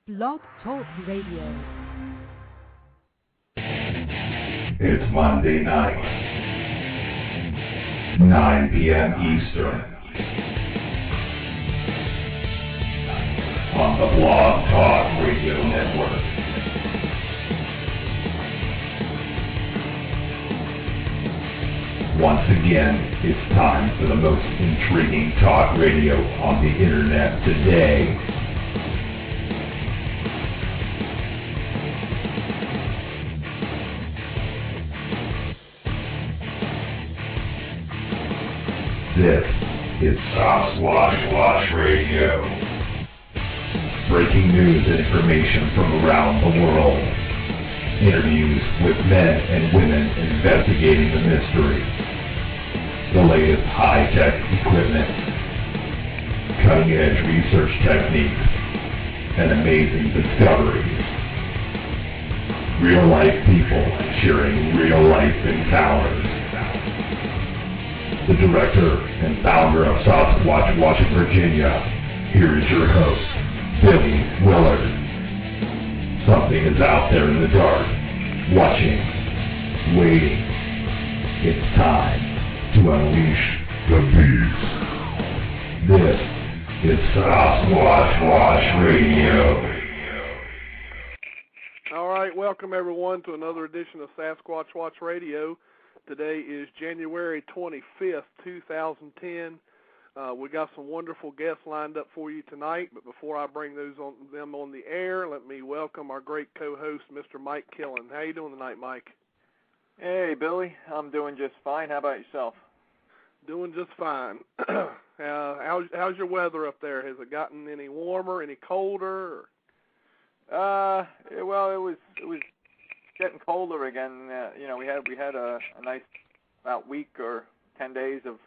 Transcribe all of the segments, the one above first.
Blog Talk Radio. It's Monday night, 9 p.m. Eastern, on the Blog Talk Radio Network. Once again, it's time for the most intriguing talk radio on the internet today. This is Sasquatch Watch Radio. Breaking news and information from around the world. Interviews with men and women investigating the mystery. The latest high-tech equipment. Cutting-edge research techniques. And amazing discoveries. Real-life people sharing real-life encounters. The director and founder of Sasquatch Watch Virginia, here is your host, Billy Willard. Something is out there in the dark, watching, waiting. It's time to unleash the beast. This is Sasquatch Watch Radio. All right, welcome everyone to another edition of Sasquatch Watch Radio. Today is January 25th, 2010. We got some wonderful guests lined up for you tonight, but before I bring them on the air, let me welcome our great co-host, Mr. Mike Killen. How you doing tonight, Mike? Hey, Billy. I'm doing just fine. How about yourself? Doing just fine. How's your weather up there? Has it gotten any warmer, any colder? Well, it was getting colder again. We had a nice about week or 10 days of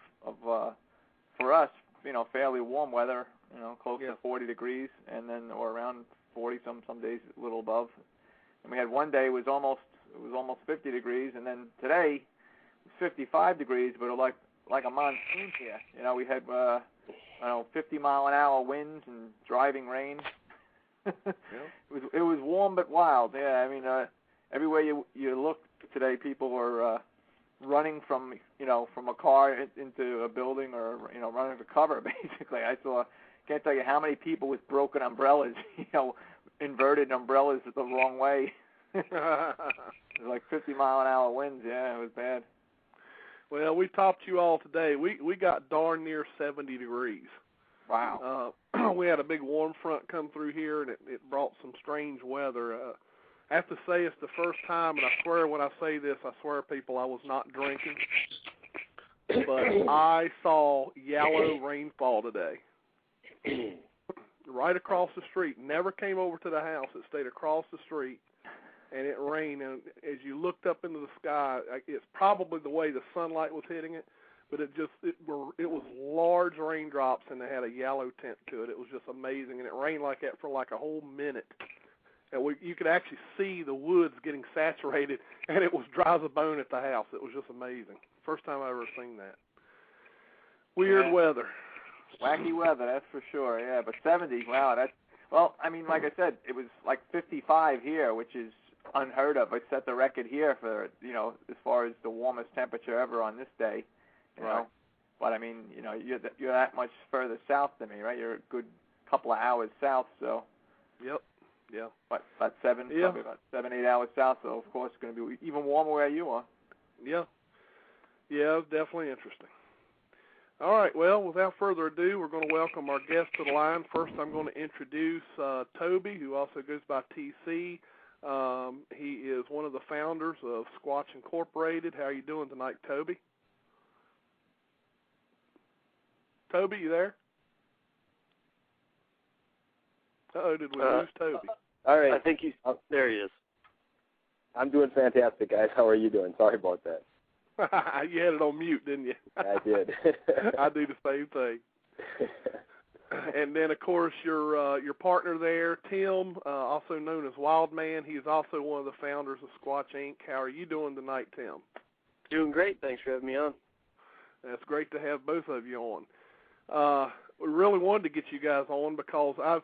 for us, fairly warm weather, close to 40 degrees, and then or around 40 some days a little above. And we had one day it was almost 50 degrees, and then today it was 55 degrees, but like a monsoon here. We had 50 mile an hour winds and driving rain. It was warm but wild. Yeah, I mean. Everywhere you look today, people are running from a car into a building or running for cover. Basically, can't tell you how many people with broken umbrellas, inverted umbrellas the wrong way. It was like 50 mile an hour winds. Yeah, it was bad. Well, we topped you all today. We got darn near 70 degrees. Wow. We had a big warm front come through here, and it brought some strange weather. I have to say it's the first time, and I swear when I say this, I swear, people, I was not drinking. But I saw yellow rainfall today. Right across the street. Never came over to the house. It stayed across the street, and it rained. And as you looked up into the sky, it's probably the way the sunlight was hitting it, but it was large raindrops, and they had a yellow tint to it. It was just amazing, and it rained like that for like a whole minute. And you could actually see the woods getting saturated, and it was dry as a bone at the house. It was just amazing. First time I've ever seen that. Weird weather. Wacky weather, that's for sure, yeah. But 70, wow, like I said, it was like 55 here, which is unheard of. It set the record here for, as far as the warmest temperature ever on this day, you know. But, I mean, you're that much further south than me, right? You're a good couple of hours south, so. Yep. Yeah. About 8 hours south, so of course it's going to be even warmer where you are. Yeah. Yeah, definitely interesting. All right, well, without further ado, we're going to welcome our guest to the line. First, I'm going to introduce Toby, who also goes by TC. He is one of the founders of Squatch Incorporated. How are you doing tonight, Toby? Toby, you there? Uh-oh, did we lose Toby? All right. I think there he is. I'm doing fantastic, guys. How are you doing? Sorry about that. You had it on mute, didn't you? I did. I do the same thing. And then, of course, your partner there, Tim, also known as Wildman. He is also one of the founders of Squatch Inc. How are you doing tonight, Tim? Doing great. Thanks for having me on. It's great to have both of you on. We really wanted to get you guys on because I've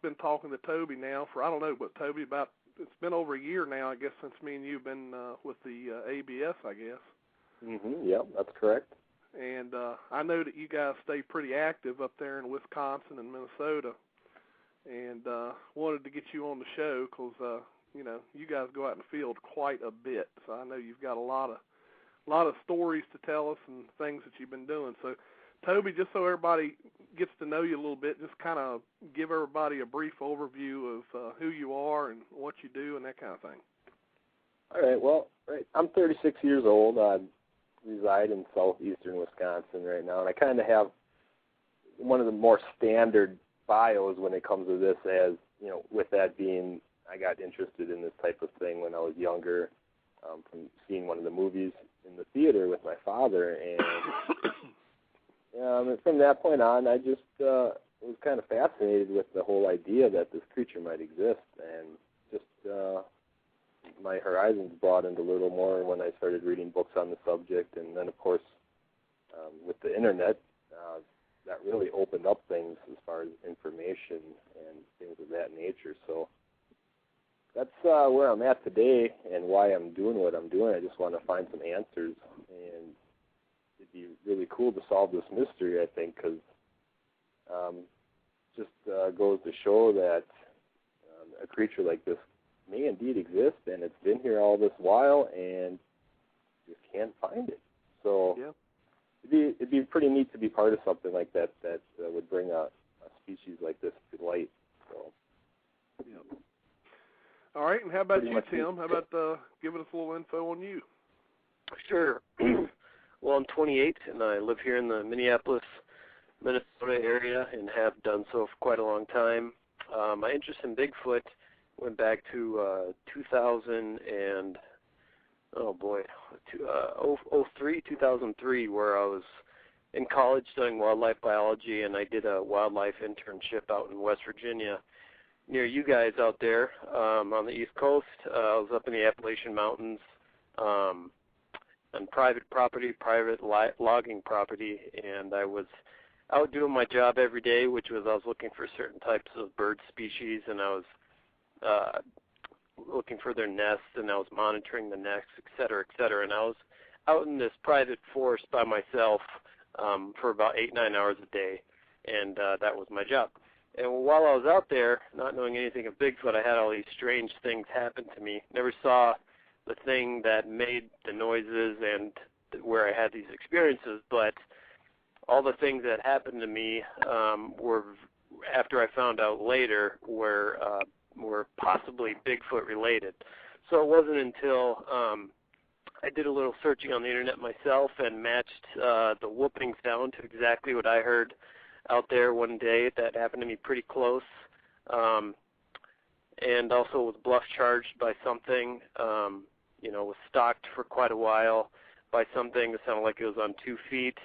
been talking to Toby now for, I don't know, but Toby, it's been over a year now, I guess, since me and you've been with the ABS, I guess. Yep, that's correct. And I know that you guys stay pretty active up there in Wisconsin and Minnesota, and wanted to get you on the show because you guys go out in the field quite a bit. So I know you've got a lot of stories to tell us and things that you've been doing. So, Toby, just so everybody gets to know you a little bit, just kind of give everybody a brief overview of who you are and what you do and that kind of thing. All right. Well, I'm 36 years old. I reside in southeastern Wisconsin right now, and I kind of have one of the more standard bios when it comes to this, as with that being, I got interested in this type of thing when I was younger, from seeing one of the movies in the theater with my father, and from that point on, I just was kind of fascinated with the whole idea that this creature might exist, and just my horizons broadened a little more when I started reading books on the subject, and then, of course, with the Internet, that really opened up things as far as information and things of that nature. So that's where I'm at today and why I'm doing what I'm doing. I just want to find some answers, and it'd be really cool to solve this mystery, I think, because just goes to show that a creature like this may indeed exist, and it's been here all this while, and just can't find it. So yeah. It'd be pretty neat to be part of something like that would bring a species like this to light. So. Yeah. All right, and how about you, Tim? How about giving us a little info on you? Sure. Well, I'm 28, and I live here in the Minneapolis, Minnesota area, and have done so for quite a long time. My interest in Bigfoot went back to 2003, where I was in college studying wildlife biology, and I did a wildlife internship out in West Virginia, near you guys out there on the East Coast. I was up in the Appalachian Mountains on private property, logging property, and I was out doing my job every day, which was I was looking for certain types of bird species, and I was looking for their nests, and I was monitoring the nests, et cetera, and I was out in this private forest by myself for about 8-9 hours a day, and that was my job. And while I was out there, not knowing anything of Bigfoot, I had all these strange things happen to me. Never saw the thing that made the noises and where I had these experiences, but all the things that happened to me were, after I found out later, were possibly Bigfoot related. So it wasn't until I did a little searching on the internet myself and matched the whooping sound to exactly what I heard out there one day that happened to me pretty close, and also was bluff charged by something, was stalked for quite a while by something that sounded like it was on 2 feet,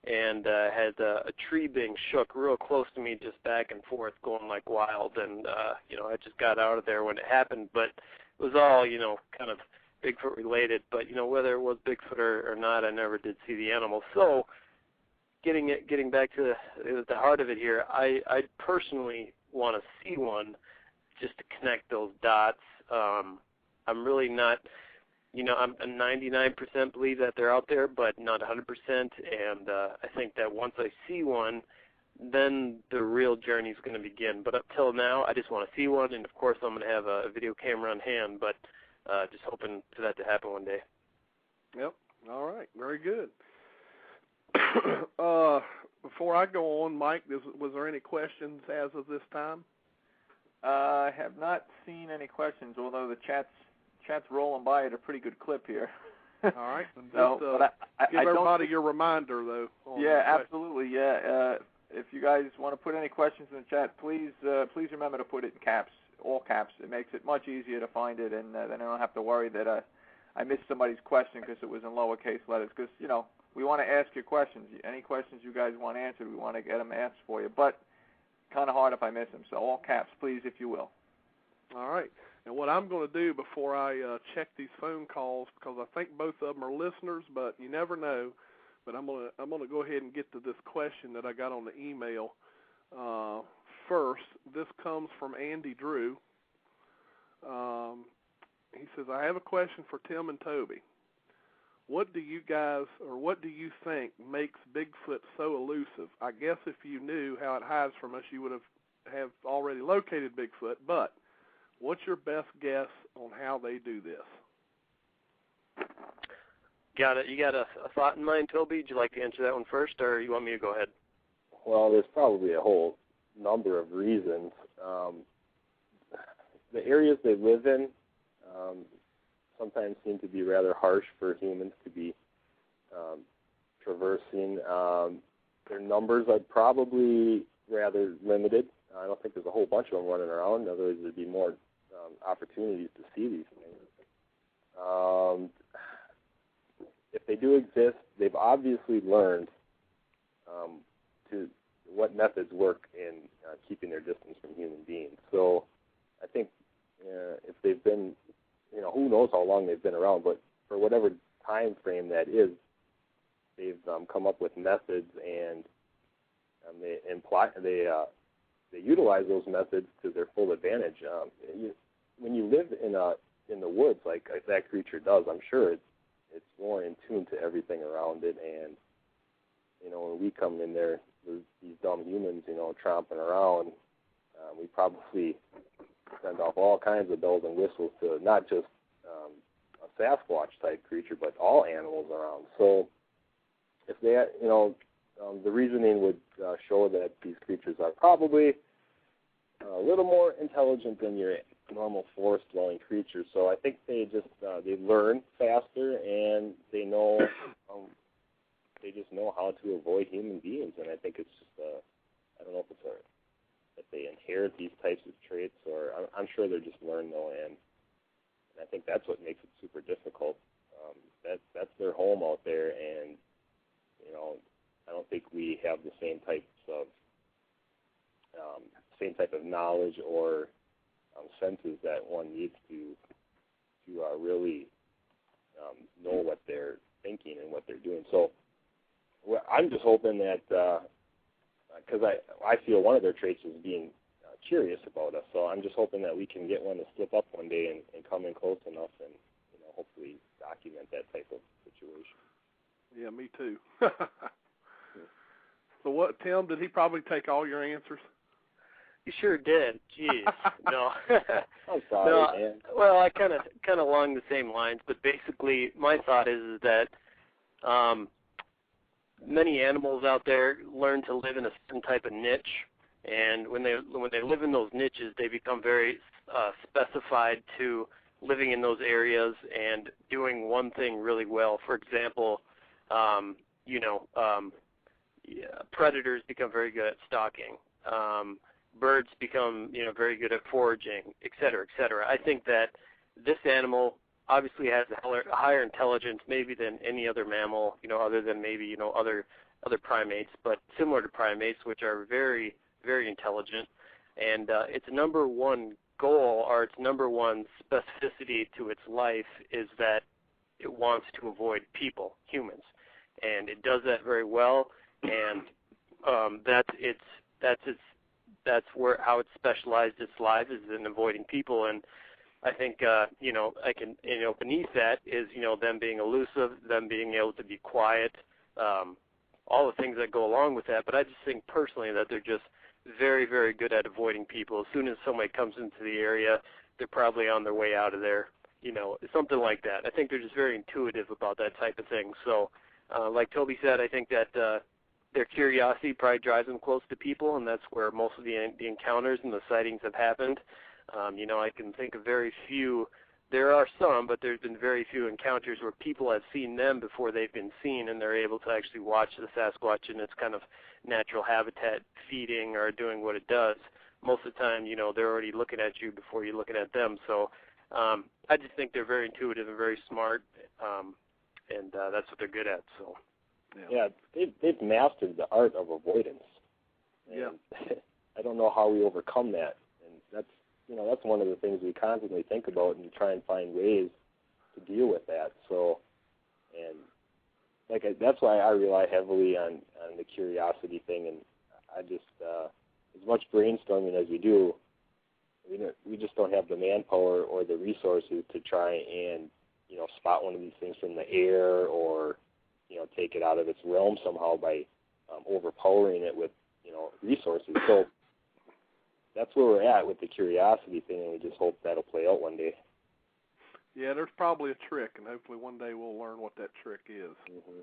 and had a tree being shook real close to me, just back and forth, going like wild, and I just got out of there when it happened, but it was all, kind of Bigfoot related, but, whether it was Bigfoot or not, I never did see the animal. So getting back to the heart of it here, I personally want to see one just to connect those dots. I'm really not, I'm 99% believe that they're out there, but not 100%, and I think that once I see one, then the real journey is going to begin. But up till now, I just want to see one, and of course I'm going to have a video camera on hand, but just hoping for that to happen one day. Yep. All right. Very good. Before I go on, Mike, was there any questions as of this time? I have not seen any questions, although the chat's rolling by at a pretty good clip here. All right. So, just, give everybody your reminder, though. Yeah, absolutely. Yeah. If you guys want to put any questions in the chat, please remember to put it in caps, all caps. It makes it much easier to find it, and then I don't have to worry that I missed somebody's question because it was in lowercase letters. Because we want to ask you questions. Any questions you guys want answered, we want to get them asked for you. But kind of hard if I miss them. So all caps, please, if you will. All right. And what I'm going to do before I check these phone calls, because I think both of them are listeners, but you never know, but I'm gonna go ahead and get to this question that I got on the email first. This comes from Andy Drew. He says, I have a question for Tim and Toby. What do you think makes Bigfoot so elusive? I guess if you knew how it hides from us, you would have already located Bigfoot, but what's your best guess on how they do this? Got it. You got a thought in mind, Toby? Would you like to answer that one first, or you want me to go ahead? Well, there's probably a whole number of reasons. The areas they live in sometimes seem to be rather harsh for humans to be traversing. Their numbers are probably rather limited. I don't think there's a whole bunch of them running around. In other words, there'd be more opportunities to see these things. If they do exist, they've obviously learned to what methods work in keeping their distance from human beings. So I think if they've been, who knows how long they've been around, but for whatever time frame that is, they've come up with methods, and they utilize those methods to their full advantage. When you live in the woods like that creature does, I'm sure it's more in tune to everything around it. And when we come in there, these dumb humans, tromping around, we probably send off all kinds of bells and whistles to not just a Sasquatch type creature, but all animals around. So if they, the reasoning would show that these creatures are probably a little more intelligent than your normal forest-dwelling creatures. So I think they just they learn faster, and they just know how to avoid human beings. And I think it's just I don't know if it's that they inherit these types of traits, or I'm sure they're just learned though, and I think that's what makes it super difficult. That's their home out there, and I don't think we have the same type of knowledge or senses that one needs to really know what they're thinking and what they're doing. So I'm just hoping that because I feel one of their traits is being curious about us. So I'm just hoping that we can get one to slip up one day and come in close enough and hopefully document that type of situation. Yeah, me too. So what, Tim, did he probably take all your answers? You sure did. Jeez. No. I'm sorry, no, man. Well, I kind of along the same lines, but basically my thought is that many animals out there learn to live in a certain type of niche, and when they live in those niches, they become very specified to living in those areas and doing one thing really well. For example, predators become very good at stalking. Birds become, very good at foraging, et cetera, et cetera. I think that this animal obviously has a higher intelligence maybe than any other mammal, other than maybe, other primates, but similar to primates, which are very, very intelligent. And its number one goal, or its number one specificity to its life, is that it wants to avoid people, humans. And it does that very well, and that's how it's specialized its life, is in avoiding people. And I think, beneath that is, them being elusive, them being able to be quiet, all the things that go along with that. But I just think personally that they're just very, very good at avoiding people. As soon as somebody comes into the area, they're probably on their way out of there, something like that. I think they're just very intuitive about that type of thing. So, like Toby said, I think that their curiosity probably drives them close to people, and that's where most of the encounters and the sightings have happened. I can think of very few. There are some, but there's been very few encounters where people have seen them before they've been seen, and they're able to actually watch the Sasquatch in its kind of natural habitat, feeding or doing what it does. Most of the time, they're already looking at you before you're looking at them. So I just think they're very intuitive and very smart, and that's what they're good at. So. Yeah, they've mastered the art of avoidance. Yeah. I don't know how we overcome that, and that's one of the things we constantly think about and try and find ways to deal with that. So, and that's why I rely heavily on the curiosity thing, and I just as much brainstorming as we do, we just don't have the manpower or the resources to try and spot one of these things from the air, or take it out of its realm somehow by overpowering it with resources. So that's where we're at with the curiosity thing, and we just hope that'll play out one day. Yeah, there's probably a trick, and hopefully one day we'll learn what that trick is. Mm-hmm.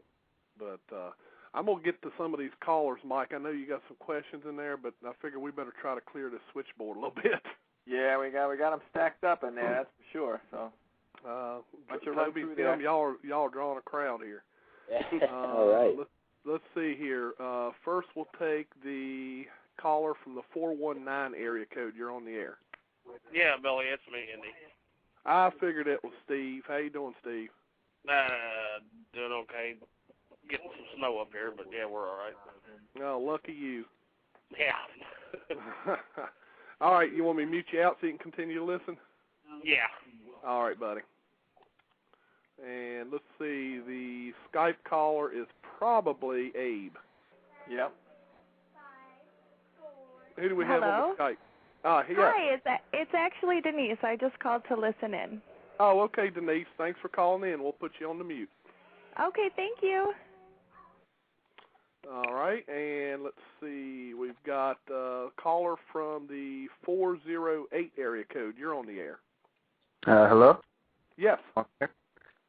But I'm going to get to some of these callers, Mike. I know you got some questions in there, but I figure we better try to clear this switchboard a little bit. Yeah, we got them stacked up in there, that's for sure. So, Toby, Tim, y'all are drawing a crowd here. All right. Let's see here. First, we'll take the caller from the 419 area code. You're on the air. Yeah, Billy, it's me, Andy. I figured it was Steve. How you doing, Steve? Doing okay. Getting some snow up here, but yeah, we're all right. Oh, lucky you. Yeah. All right, you want me to mute you out so you can continue to listen? Yeah. All right, buddy. And let's see, the Skype caller is probably Abe. Yep. Who do we have on the Skype? Hi, it's actually Denise. I just called to listen in. Oh, okay, Denise. Thanks for calling in. We'll put you on the mute. Okay, thank you. All right, and let's see. We've got a caller from the 408 area code. You're on the air. Hello? Yes. Okay.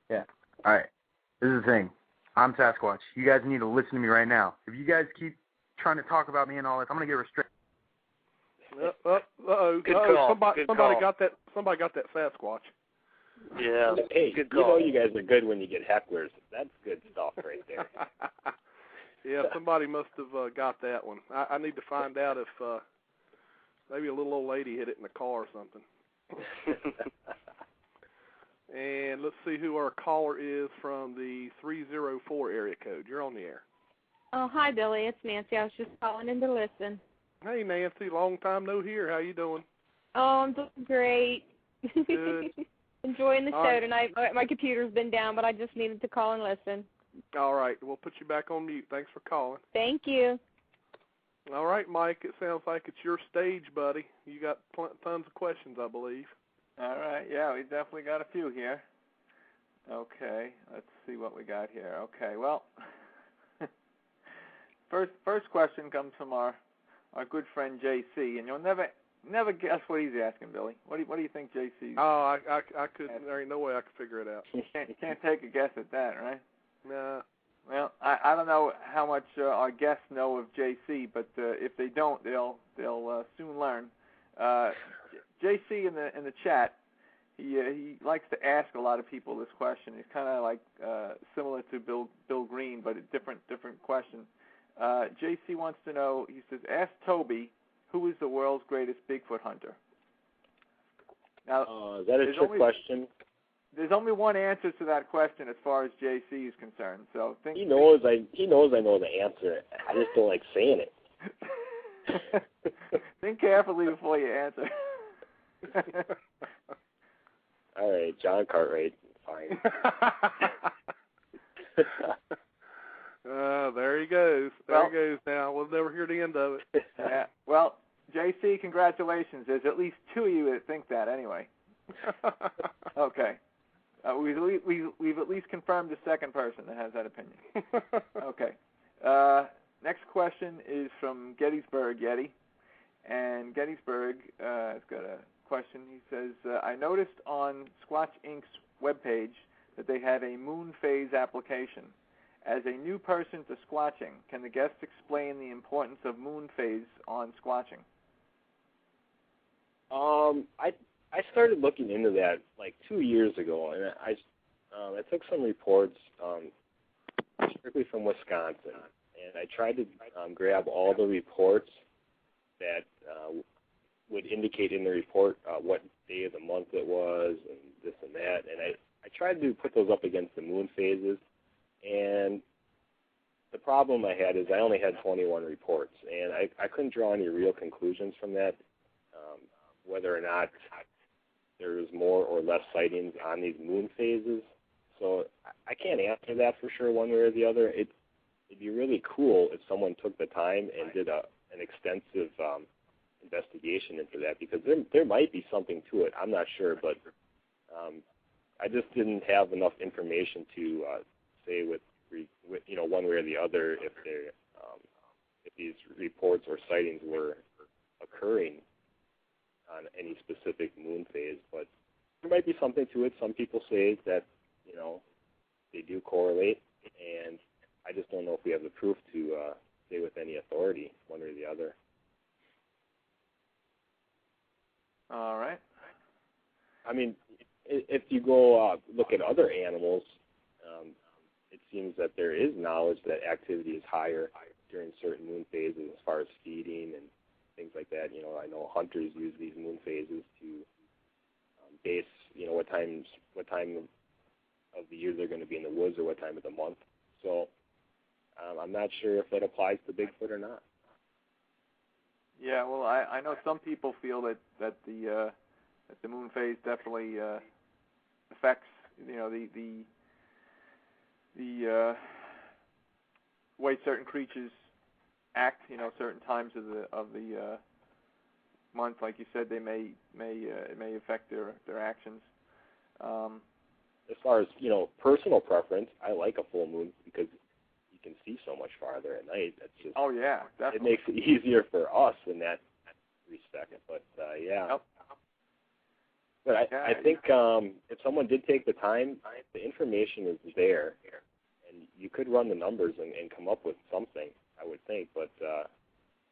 Yeah. All right. This is the thing. I'm Sasquatch. You guys need to listen to me right now. If you guys keep trying to talk about me and all this, I'm going to get restricted. Uh-oh. Good call. Somebody got that Sasquatch. Yeah. Hey, good call. You guys are good when you get hecklers. That's good stuff right there. Yeah, somebody must have got that one. I need to find out if maybe a little old lady hit it in the car or something. And let's see who our caller is from the 304 area code. You're on the air. Oh, hi, Billy. It's Nancy. I was just calling in to listen. Hey, Nancy. Long time no hear. How you doing? Oh, I'm doing great. Good. Enjoying the show tonight. My computer's been down, but I just needed to call and listen. All right. We'll put you back on mute. Thanks for calling. Thank you. All right, Mike. It sounds like it's your stage, buddy. You got tons of questions, I believe. All right. Yeah, we definitely got a few here. Okay. Let's see what we got here. Okay. Well, first question comes from our good friend JC, and you'll never guess what he's asking, Billy. What do you think JC's? Oh, I couldn't. There ain't no way I could figure it out. You can't take a guess at that, right? Nah. Well, I don't know how much our guests know of JC, but if they don't, they'll soon learn. JC in the chat, he likes to ask a lot of people this question. It's kind of like similar to Bill Green, but a different question. JC wants to know. He says, "Ask Toby, who is the world's greatest Bigfoot hunter?" Now, is that a trick question? There's only one answer to that question as far as JC is concerned. So he knows I know the answer. I just don't like saying it. Think carefully before you answer. All right, John Cartwright. Fine. There he goes. There he goes now. We'll never hear the end of it. Yeah. Well, JC, congratulations. There's at least two of you that think that anyway. Okay. We've at least confirmed the second person that has that opinion. Okay. Next question is from Gettysburg Yeti. And Gettysburg has got a question. He says, I noticed on Squatch Inc's webpage that they have a moon phase application. As a new person to squatching, can the guest explain the importance of moon phase on squatching? I started looking into that like 2 years ago, and I took some reports strictly from Wisconsin, and I tried to grab all the reports that would indicate in the report what day of the month it was and this and that, and I tried to put those up against the moon phases, and the problem I had is I only had 21 reports, and I couldn't draw any real conclusions from that, whether or not there was more or less sightings on these moon phases. So I can't answer that for sure one way or the other. It'd be really cool if someone took the time and did an extensive investigation into that, because there might be something to it. I'm not sure, but I just didn't have enough information to say with one way or the other if these reports or sightings were occurring on any specific moon phase. But there might be something to it. Some people say that they do correlate, and I just don't know if we have the proof to say with any authority one way or the other. All right. I mean, if you go look at other animals, it seems that there is knowledge that activity is higher during certain moon phases as far as feeding and things like that. I know hunters use these moon phases to base, what time of the year they're going to be in the woods or what time of the month. So I'm not sure if that applies to Bigfoot or not. Yeah, well, I know some people feel that the moon phase definitely affects the way certain creatures act. Certain times of the month, like you said, it may affect their actions. As far as personal preference, I like a full moon because you can see so much farther at night. That's just definitely. It makes it easier for us in that respect. But yeah. Yep. But I think if someone did take the time, the information is there, and you could run the numbers and come up with something, I would think. But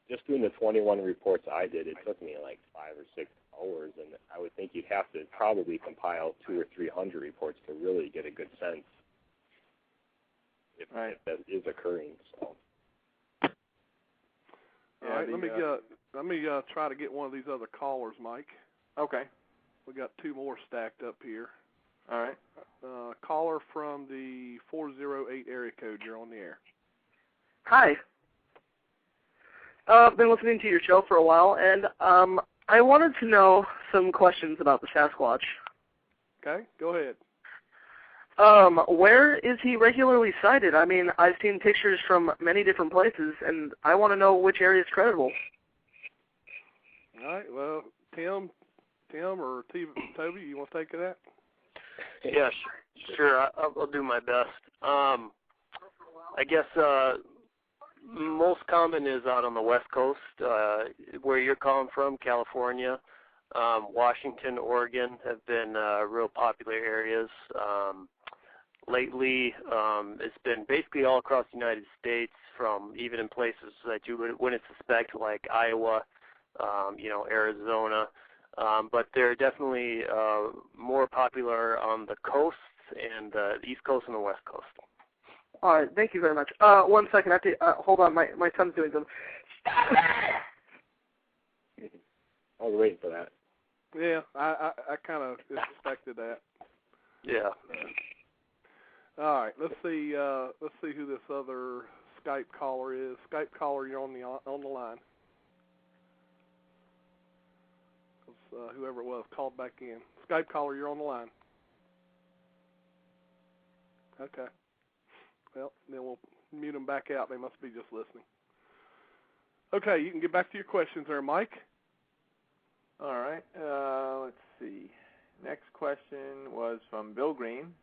just doing the 21 reports I did, it took me like 5 or 6 hours, and I would think you'd have to probably compile 200 or 300 reports to really get a good sense if that is occurring. So. All right, let me try to get one of these other callers, Mike. Okay. We got 2 more stacked up here. All right. Caller from the 408 area code. You're on the air. Hi. I've been listening to your show for a while, and I wanted to know some questions about the Sasquatch. Okay, go ahead. Where is he regularly sighted? I mean, I've seen pictures from many different places, and I want to know which area is credible. All right, well, Tim or Toby, you want to take that? Yeah, sure. I'll do my best. I guess most common is out on the West Coast, where you're calling from, California. Washington, Oregon have been real popular areas. Lately, it's been basically all across the United States, from even in places that you wouldn't suspect, like Iowa, Arizona. But they're definitely more popular on the coasts and the East Coast and the West Coast. All right, thank you very much. 1 second, I have to hold on. My son's doing something. I was waiting for that. Yeah, I kind of expected that. Yeah. All right, let's see who this other Skype caller is. Skype caller, you're on the line. Whoever it was called back in. Skype caller, you're on the line. Okay. Well, then we'll mute them back out. They must be just listening. Okay, you can get back to your questions there, Mike. All right. Let's see. Next question was from Bill Green,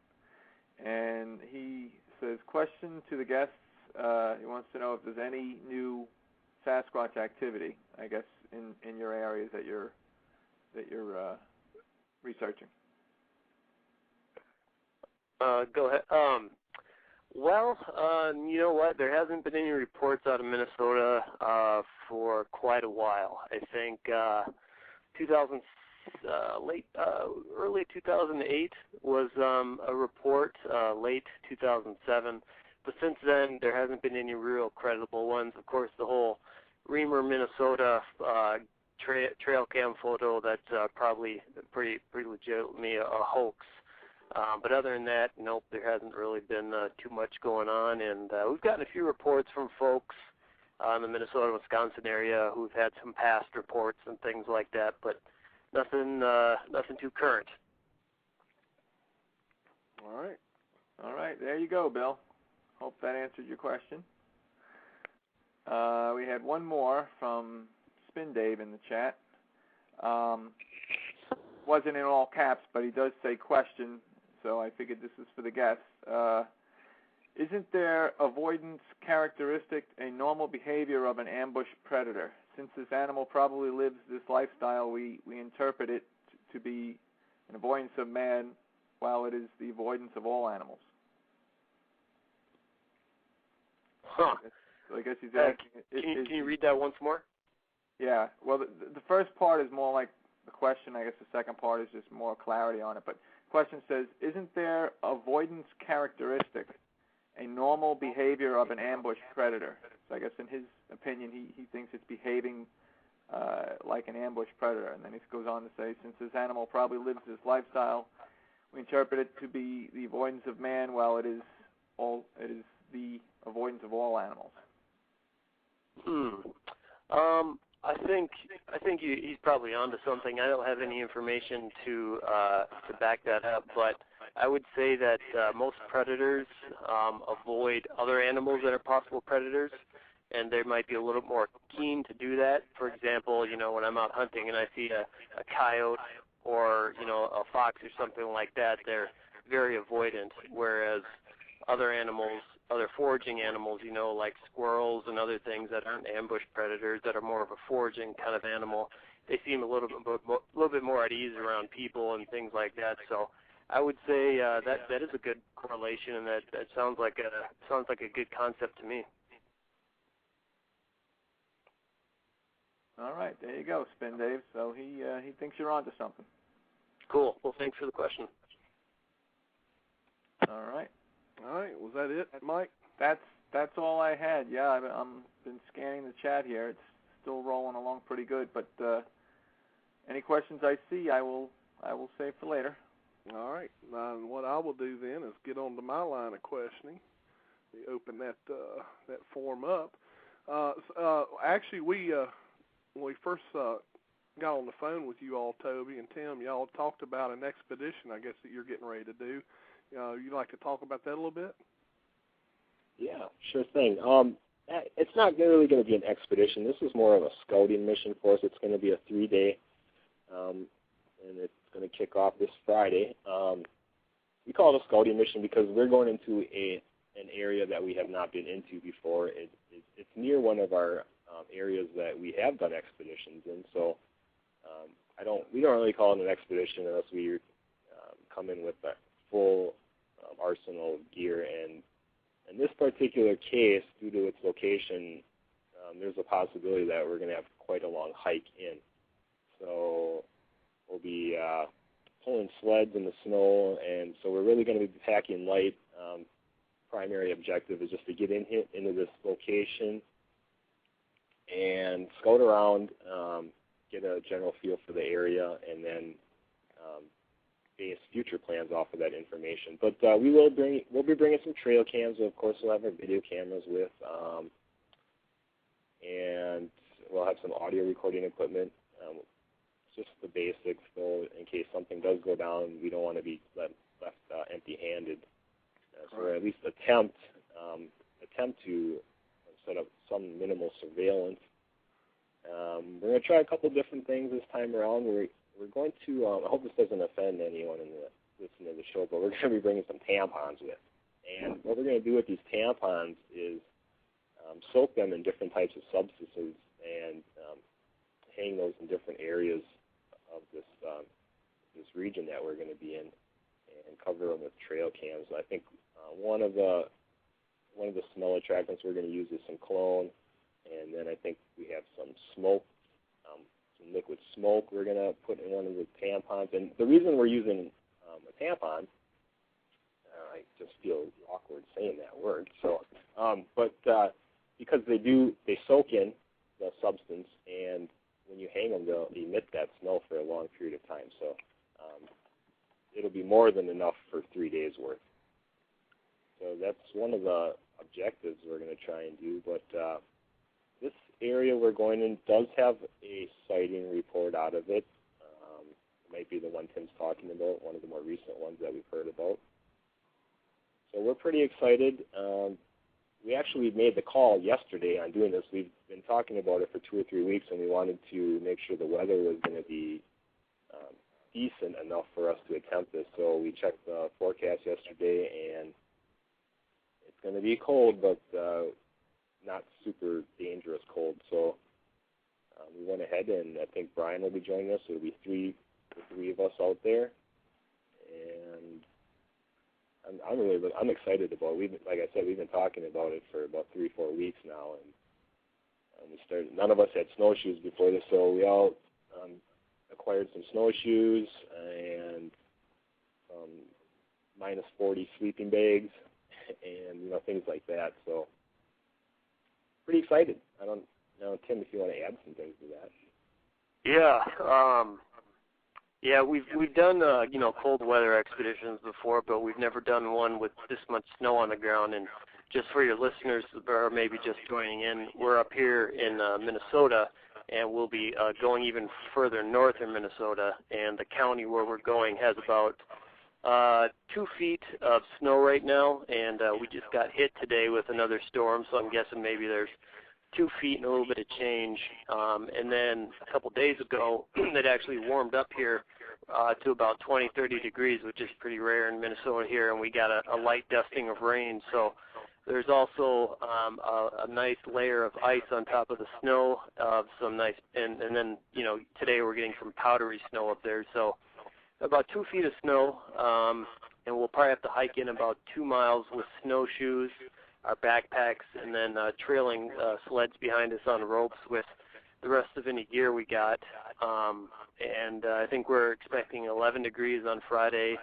and he says, question to the guests. He wants to know if there's any new Sasquatch activity, I guess, in your areas that you're researching. Go ahead. Well, you know what? There hasn't been any reports out of Minnesota for quite a while. I think early 2008 was a report, late 2007. But since then, there hasn't been any real credible ones. Of course, the whole Reamer, Minnesota trail cam photo, that's probably pretty legitimately a hoax. But other than that, nope, there hasn't really been too much going on. And we've gotten a few reports from folks in the Minnesota-Wisconsin area who've had some past reports and things like that, but nothing too current. All right. All right, there you go, Bill. Hope that answered your question. We had one more from Spin Dave in the chat. Wasn't in all caps, but he does say question, so I figured this is for the guests. Isn't their avoidance characteristic a normal behavior of an ambush predator? Since this animal probably lives this lifestyle, we interpret it to be an avoidance of man, while it is the avoidance of all animals. Huh. So I guess he's asking. Can you read that once more? Yeah. Well, the first part is more like the question. I guess the second part is just more clarity on it. But the question says, isn't their avoidance characteristic a normal behavior of an ambush predator? So I guess in his opinion, he thinks it's behaving like an ambush predator. And then he goes on to say, since this animal probably lives this lifestyle, we interpret it to be the avoidance of man, while it is the avoidance of all animals. I think he's probably onto something. I don't have any information to back that up, but I would say that most predators avoid other animals that are possible predators, and they might be a little more keen to do that. For example, when I'm out hunting and I see a coyote or a fox or something like that, they're very avoidant, whereas other animals, other foraging animals, like squirrels and other things that aren't ambush predators, that are more of a foraging kind of animal, they seem a little bit more at ease around people and things like that. So I would say that is a good correlation, and that sounds like a good concept to me. All right, there you go, Spin Dave. So he thinks you're onto something. Cool. Well, thanks for the question. All right. Was that it, Mike? That's all I had. Yeah, I've been scanning the chat here. It's still rolling along pretty good. But any questions I see, I will save for later. All right. What I will do then is get on to my line of questioning. We open that form up. Actually, when we first got on the phone with you all, Toby and Tim, y'all talked about an expedition, I guess, that you're getting ready to do. You'd like to talk about that a little bit? Yeah, sure thing. It's not really going to be an expedition. This is more of a scouting mission for us. It's going to be a 3-day, and it's going to kick off this Friday. We call it a scouting mission because we're going into an area that we have not been into before. It's near one of our areas that we have done expeditions in, so we don't really call it an expedition unless we come in with a full arsenal of gear. And in this particular case, due to its location, there's a possibility that we're going to have quite a long hike in. So we'll be pulling sleds in the snow, and so we're really going to be packing light. Primary objective is just to get into this location and scout around, get a general feel for the area, and then base future plans off of that information. But we'll be bringing some trail cams. Of course, we'll have our video cameras with, and we'll have some audio recording equipment. Just the basics, though, in case something does go down, we don't want to be left empty-handed. So we'll at least attempt to set up some minimal surveillance. We're going to try a couple different things this time around. We're going to, I hope this doesn't offend anyone listening to the show, but we're going to be bringing some tampons with. And what we're going to do with these tampons is soak them in different types of substances and hang those in different areas of this region that we're going to be in, and cover them with trail cams. I think one of the smell attractants we're going to use is some cologne, and then I think we have some smoke, some liquid smoke we're going to put in one of the tampons. And the reason we're using a tampon, I just feel awkward saying that word. So, but because they soak in the substance, and when you hang them, they'll emit that smell for a long period of time. So it'll be more than enough for 3 days worth. So that's one of the objectives we're going to try and do. But this area we're going in does have a sighting report out of it. It might be the one Tim's talking about, one of the more recent ones that we've heard about. So we're pretty excited. We actually made the call yesterday on doing this. We've been talking about it for 2 or 3 weeks, and we wanted to make sure the weather was going to be decent enough for us to attempt this. So we checked the forecast yesterday, and it's going to be cold, but not super dangerous cold. So we went ahead, and I think Brian will be joining us. So it'll be the three of us out there, and I'm excited about it. Like I said, we've been talking about it for about 3 or 4 weeks now, and we started. None of us had snowshoes before this, so we all acquired some snowshoes and minus 40 sleeping bags, and things like that. So pretty excited. I don't know, Tim, if you want to add some things to that. Yeah, we've done cold weather expeditions before, but we've never done one with this much snow on the ground. And just for your listeners, or maybe just joining in, we're up here in Minnesota, and we'll be going even further north in Minnesota. And the county where we're going has about 2 feet of snow right now, and we just got hit today with another storm, so I'm guessing maybe there's 2 feet and a little bit of change. And then a couple days ago, it actually warmed up here to about 20, 30 degrees, which is pretty rare in Minnesota here, and we got a light dusting of rain. So there's also a nice layer of ice on top of the snow, some nice, and then, today we're getting some powdery snow up there. So about 2 feet of snow, and we'll probably have to hike in about 2 miles with snowshoes, our backpacks, and then trailing sleds behind us on ropes with the rest of any gear we got. And I think we're expecting 11 degrees on Friday,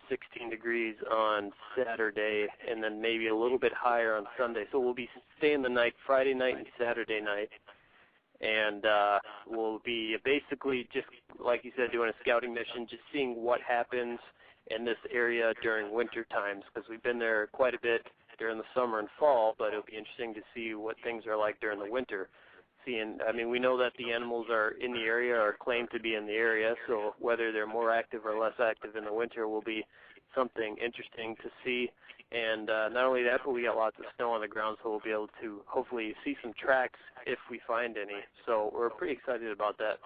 16 degrees on Saturday, and then maybe a little bit higher on Sunday. So we'll be staying the night, Friday night and Saturday night. And we'll be basically, just like you said, doing a scouting mission, just seeing what happens in this area during winter times, because we've been there quite a bit during the summer and fall, but it'll be interesting to see what things are like during the winter. We know that the animals are in the area or claim to be in the area, so whether they're more active or less active in the winter will be something interesting to see. And not only that, but we got lots of snow on the ground, so we'll be able to hopefully see some tracks if we find any. So we're pretty excited about that.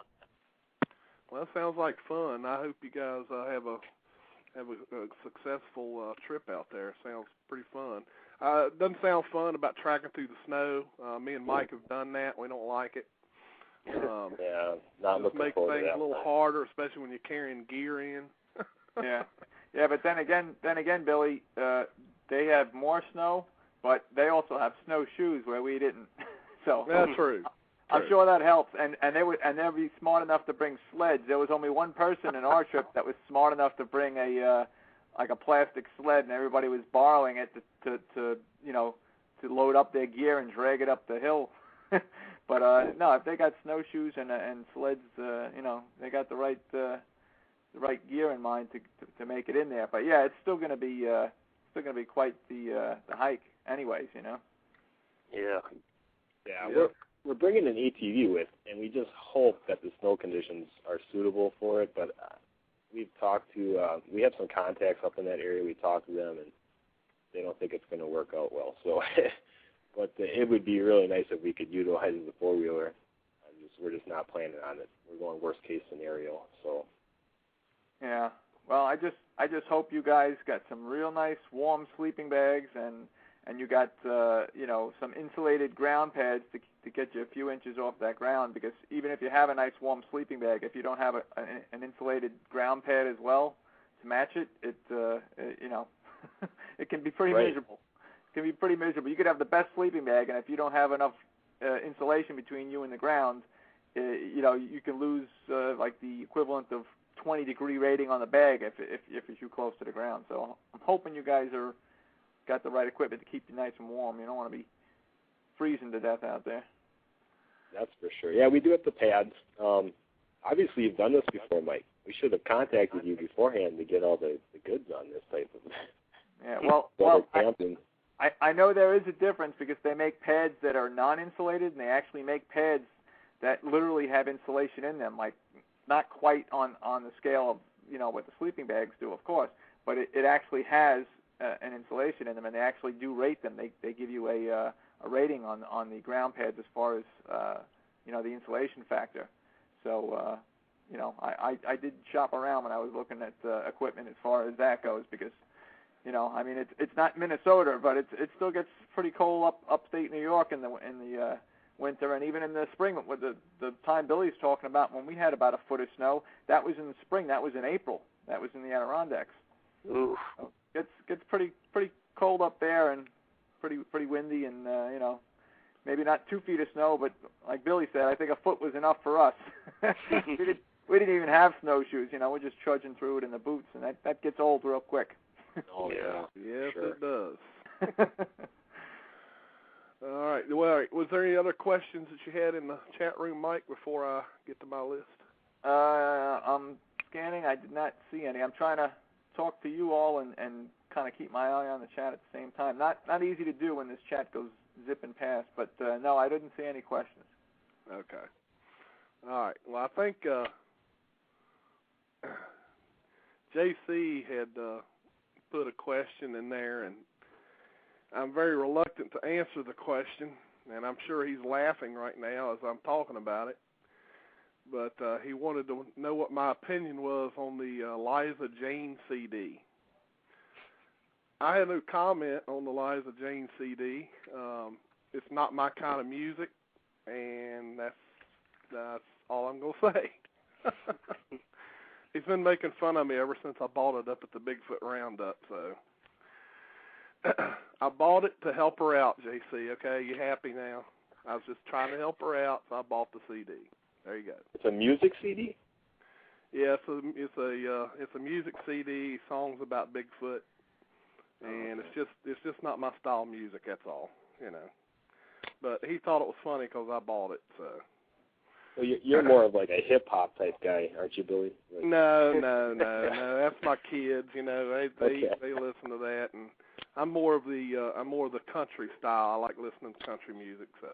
Well, that sounds like fun. I hope you guys have a successful trip out there. Sounds pretty fun. It doesn't sound fun about tracking through the snow. Me and Mike have done that. We don't like it. Not just makes things a little harder, especially when you're carrying gear in. Yeah, but then again, Billy, they have more snow, but they also have snowshoes where we didn't. So that's true. I'm sure that helps. And they'll be smart enough to bring sleds. There was only one person in our trip that was smart enough to bring a plastic sled, and everybody was borrowing it to load up their gear and drag it up the hill. But no, if they got snowshoes and sleds, they got the right gear in mind to make it in there. But yeah, it's still going to be quite the hike, anyways. Yeah. We're bringing an ATV with, and we just hope that the snow conditions are suitable for it. But we've talked to, we have some contacts up in that area. We talked to them, and they don't think it's going to work out well. So, but it would be really nice if we could utilize the four-wheeler. We're just not planning on it. We're going worst-case scenario. So. Yeah. Well, I just hope you guys got some real nice warm sleeping bags and you got some insulated ground pads to get you a few inches off that ground, because even if you have a nice warm sleeping bag, if you don't have an insulated ground pad as well to match it, it can be pretty miserable. It can be pretty miserable. You could have the best sleeping bag, and if you don't have enough insulation between you and the ground, you can lose like the equivalent of 20-degree rating on the bag if you're too close to the ground. So I'm hoping you guys got the right equipment to keep you nice and warm. You don't want to be freezing to death out there. That's for sure. Yeah, we do have the pads. Obviously, you've done this before, Mike. We should have contacted you beforehand to get all the goods on this type of. Yeah, well, I know there is a difference, because they make pads that are non-insulated, and they actually make pads that literally have insulation in them, like not quite on the scale of what the sleeping bags do, of course, but it actually has an insulation in them, and they actually do rate them. They give you a rating on the ground pads as far as the insulation factor. So I did shop around when I was looking at equipment as far as that goes, because it's not Minnesota, but it still gets pretty cold upstate New York in the winter, and even in the spring. With the time Billy's talking about, when we had about a foot of snow, that was in the spring. That was in April. That was in the Adirondacks. Ooh. So gets pretty cold up there, and pretty windy, and maybe not 2 feet of snow, but like Billy said, I think a foot was enough for us. We didn't even have snowshoes. We're just trudging through it in the boots, and that gets old real quick. Oh yeah. Yes, sure. It does. All right. Well, was there any other questions that you had in the chat room, Mike, before I get to my list? I'm scanning. I did not see any. I'm trying to talk to you all and kind of keep my eye on the chat at the same time. Not easy to do when this chat goes zipping past, but no, I didn't see any questions. Okay. All right. Well, I think JC had put a question in there, and I'm very reluctant to answer the question, and I'm sure he's laughing right now as I'm talking about it. But he wanted to know what my opinion was on the Liza Jane CD. I had no comment on the Liza Jane CD. It's not my kind of music, and that's all I'm going to say. He's been making fun of me ever since I bought it up at the Bigfoot Roundup, so I bought it to help her out, JC, okay? You happy now? I was just trying to help her out, so I bought the CD. There you go. It's a music CD? Yeah, it's a music CD, songs about Bigfoot, and it's just not my style of music, that's all, But he thought it was funny because I bought it, so. Well, you're more of like a hip-hop type guy, aren't you, Billy? Like... No. That's my kids, They listen to that, and I'm more of the country style. I like listening to country music, so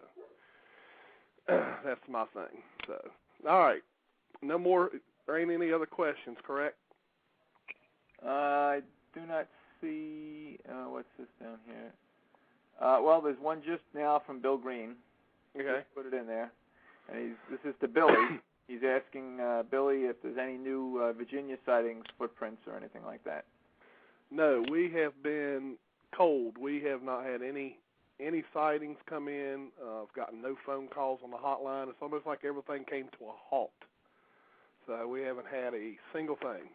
that's my thing. So, all right, no more. There ain't any other questions, correct? I do not see. What's this down here? Well, there's one just now from Bill Green. Okay. Just put it in there. And this is to Billy. He's asking Billy if there's any new Virginia sightings, footprints, or anything like that. No, we have been cold. We have not had any sightings come in. I've gotten no phone calls on the hotline. It's almost like everything came to a halt. So we haven't had a single thing.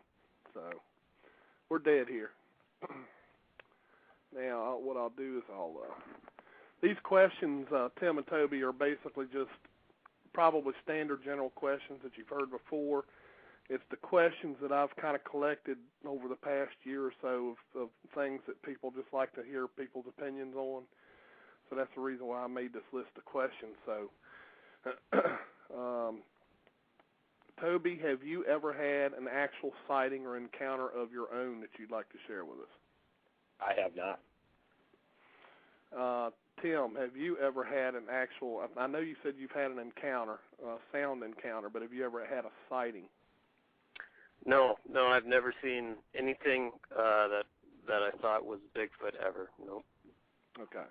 So we're dead here. Now, what I'll do is these questions, Tim and Toby, are basically just probably standard general questions that you've heard before. It's the questions that I've kind of collected over the past year or so of things that people just like to hear people's opinions on. So that's the reason why I made this list of questions. So, Toby, have you ever had an actual sighting or encounter of your own that you'd like to share with us? I have not. Tim, have you ever had an actual, I know you said you've had an encounter, a sound encounter, but have you ever had a sighting? No, I've never seen anything that I thought was Bigfoot ever. Nope. Okay.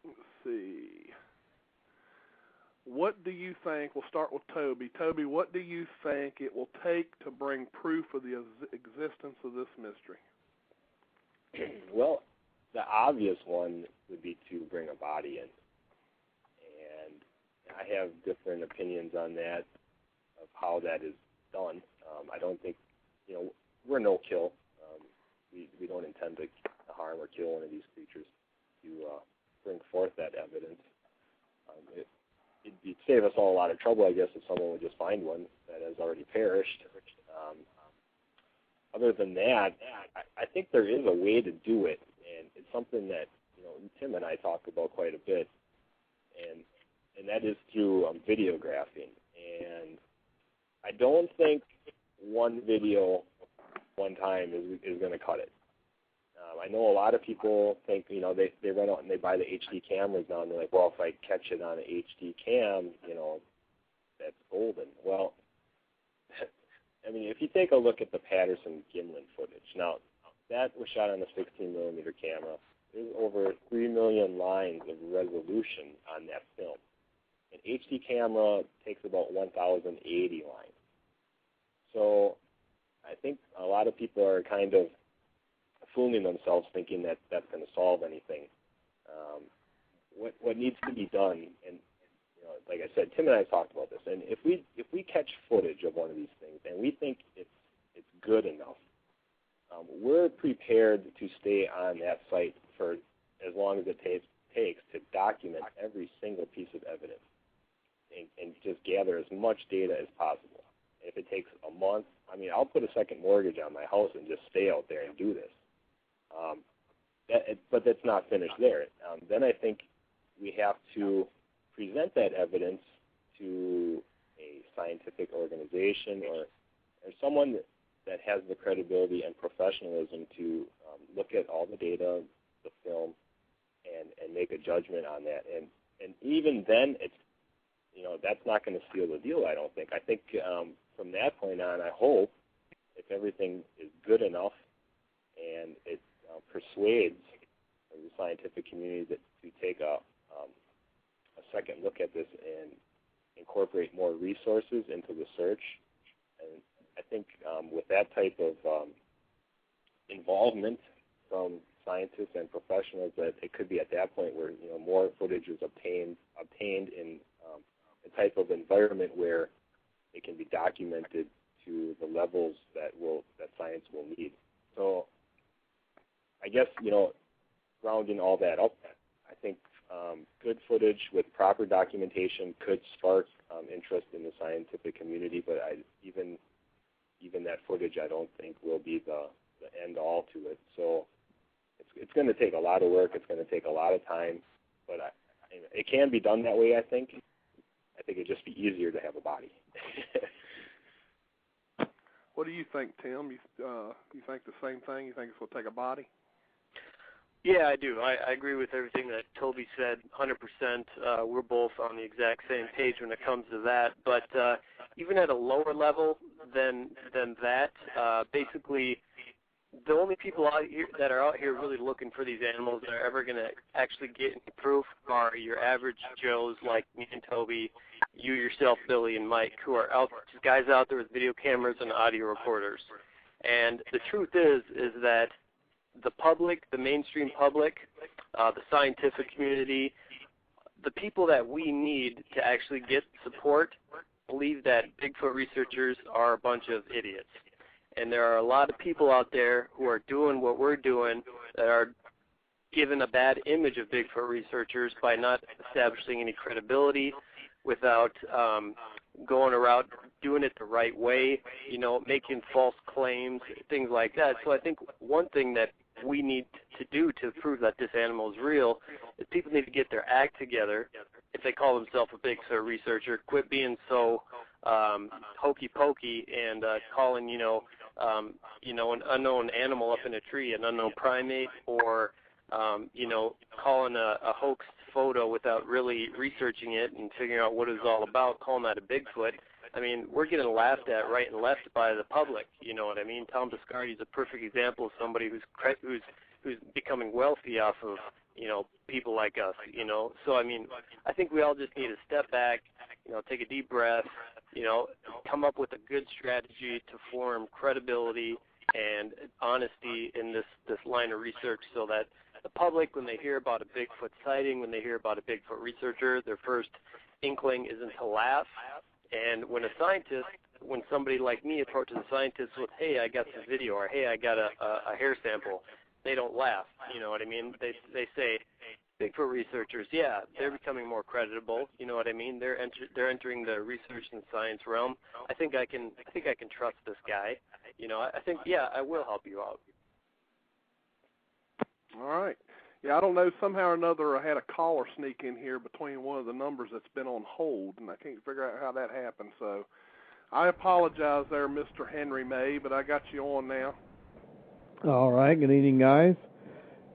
Let's see. What do you think, we'll start with Toby. Toby, what do you think it will take to bring proof of the existence of this mystery? Well, the obvious one would be to bring a body in. And I have different opinions on that, of how that is done. I don't think, we're no-kill. We don't intend to harm or kill one of these creatures to bring forth that evidence. It'd save us all a lot of trouble, I guess, if someone would just find one that has already perished. Other than that, I think there is a way to do it, and it's something that Tim and I talk about quite a bit, and that is through videographing. And I don't think one video one time is going to cut it. I know a lot of people think, they run out and they buy the HD cameras now, and they're like, well, if I catch it on an HD cam, that's golden. Well, I mean, if you take a look at the Patterson-Gimlin footage, now, that was shot on a 16-millimeter camera. There's over 3 million lines of resolution on that film. An HD camera takes about 1,080 lines. So I think a lot of people are kind of fooling themselves thinking that that's going to solve anything. What needs to be done, and like I said, Tim and I talked about this, and if we catch footage of one of these things and we think it's good enough, we're prepared to stay on that site for as long as it takes to document every single piece of evidence and just gather as much data as possible. If it takes a month, I'll put a second mortgage on my house and just stay out there and do this. But that's not finished there. Then I think we have to present that evidence to a scientific organization or someone that has the credibility and professionalism to look at all the data, the film, and make a judgment on that. And even then, it's that's not going to seal the deal, I don't think. I think from that point on, I hope if everything is good enough and it persuades the scientific community to take a second look at this and incorporate more resources into the search. And I think with that type of involvement from scientists and professionals, that it could be at that point where more footage is obtained in a type of environment where it can be documented to the levels that science will need. So I guess rounding all that up, I think good footage with proper documentation could spark interest in the scientific community, but even that footage I don't think will be the end all to it. So it's going to take a lot of work. It's going to take a lot of time, but it can be done that way, I think. I think it'd just be easier to have a body. What do you think, Tim? You think the same thing? You think it's going to take a body? Yeah, I do. I agree with everything that Toby said, 100%. We're both on the exact same page when it comes to that. But even at a lower level than that, basically the only people out here that are out here really looking for these animals that are ever going to actually get any proof are your average Joes like me and Toby, you yourself, Billy, and Mike, who are just guys out there with video cameras and audio recorders. And the truth is that the public, the mainstream public, the scientific community, the people that we need to actually get support believe that Bigfoot researchers are a bunch of idiots. And there are a lot of people out there who are doing what we're doing that are given a bad image of Bigfoot researchers by not establishing any credibility, without going around doing it the right way, making false claims, things like that. So I think one thing that we need to do to prove that this animal is real is people need to get their act together. If they call themselves a Bigfoot researcher, quit being so hokey pokey and calling an unknown animal up in a tree an unknown primate, or calling a hoax photo without really researching it and figuring out what it's all about, calling that a Bigfoot. I mean, we're getting laughed at right and left by the public. You know what I mean? Tom Biscardi is a perfect example of somebody who's becoming wealthy off of people like us. So I mean, I think we all just need to step back, take a deep breath, come up with a good strategy to form credibility and honesty in this line of research, so that the public, when they hear about a Bigfoot sighting, when they hear about a Bigfoot researcher, their first inkling isn't to laugh. And when somebody like me approaches a scientist with, hey, I got this video, or hey, I got a hair sample, they don't laugh. You know what I mean? They say, Bigfoot researchers, yeah, they're becoming more credible. You know what I mean? They're entering the research and science realm. I think I can trust this guy. I think, yeah, I will help you out. All right. Yeah, I don't know. Somehow or another, I had a caller sneak in here between one of the numbers that's been on hold, and I can't figure out how that happened. So I apologize there, Mr. Henry May, but I got you on now. All right. Good evening, guys.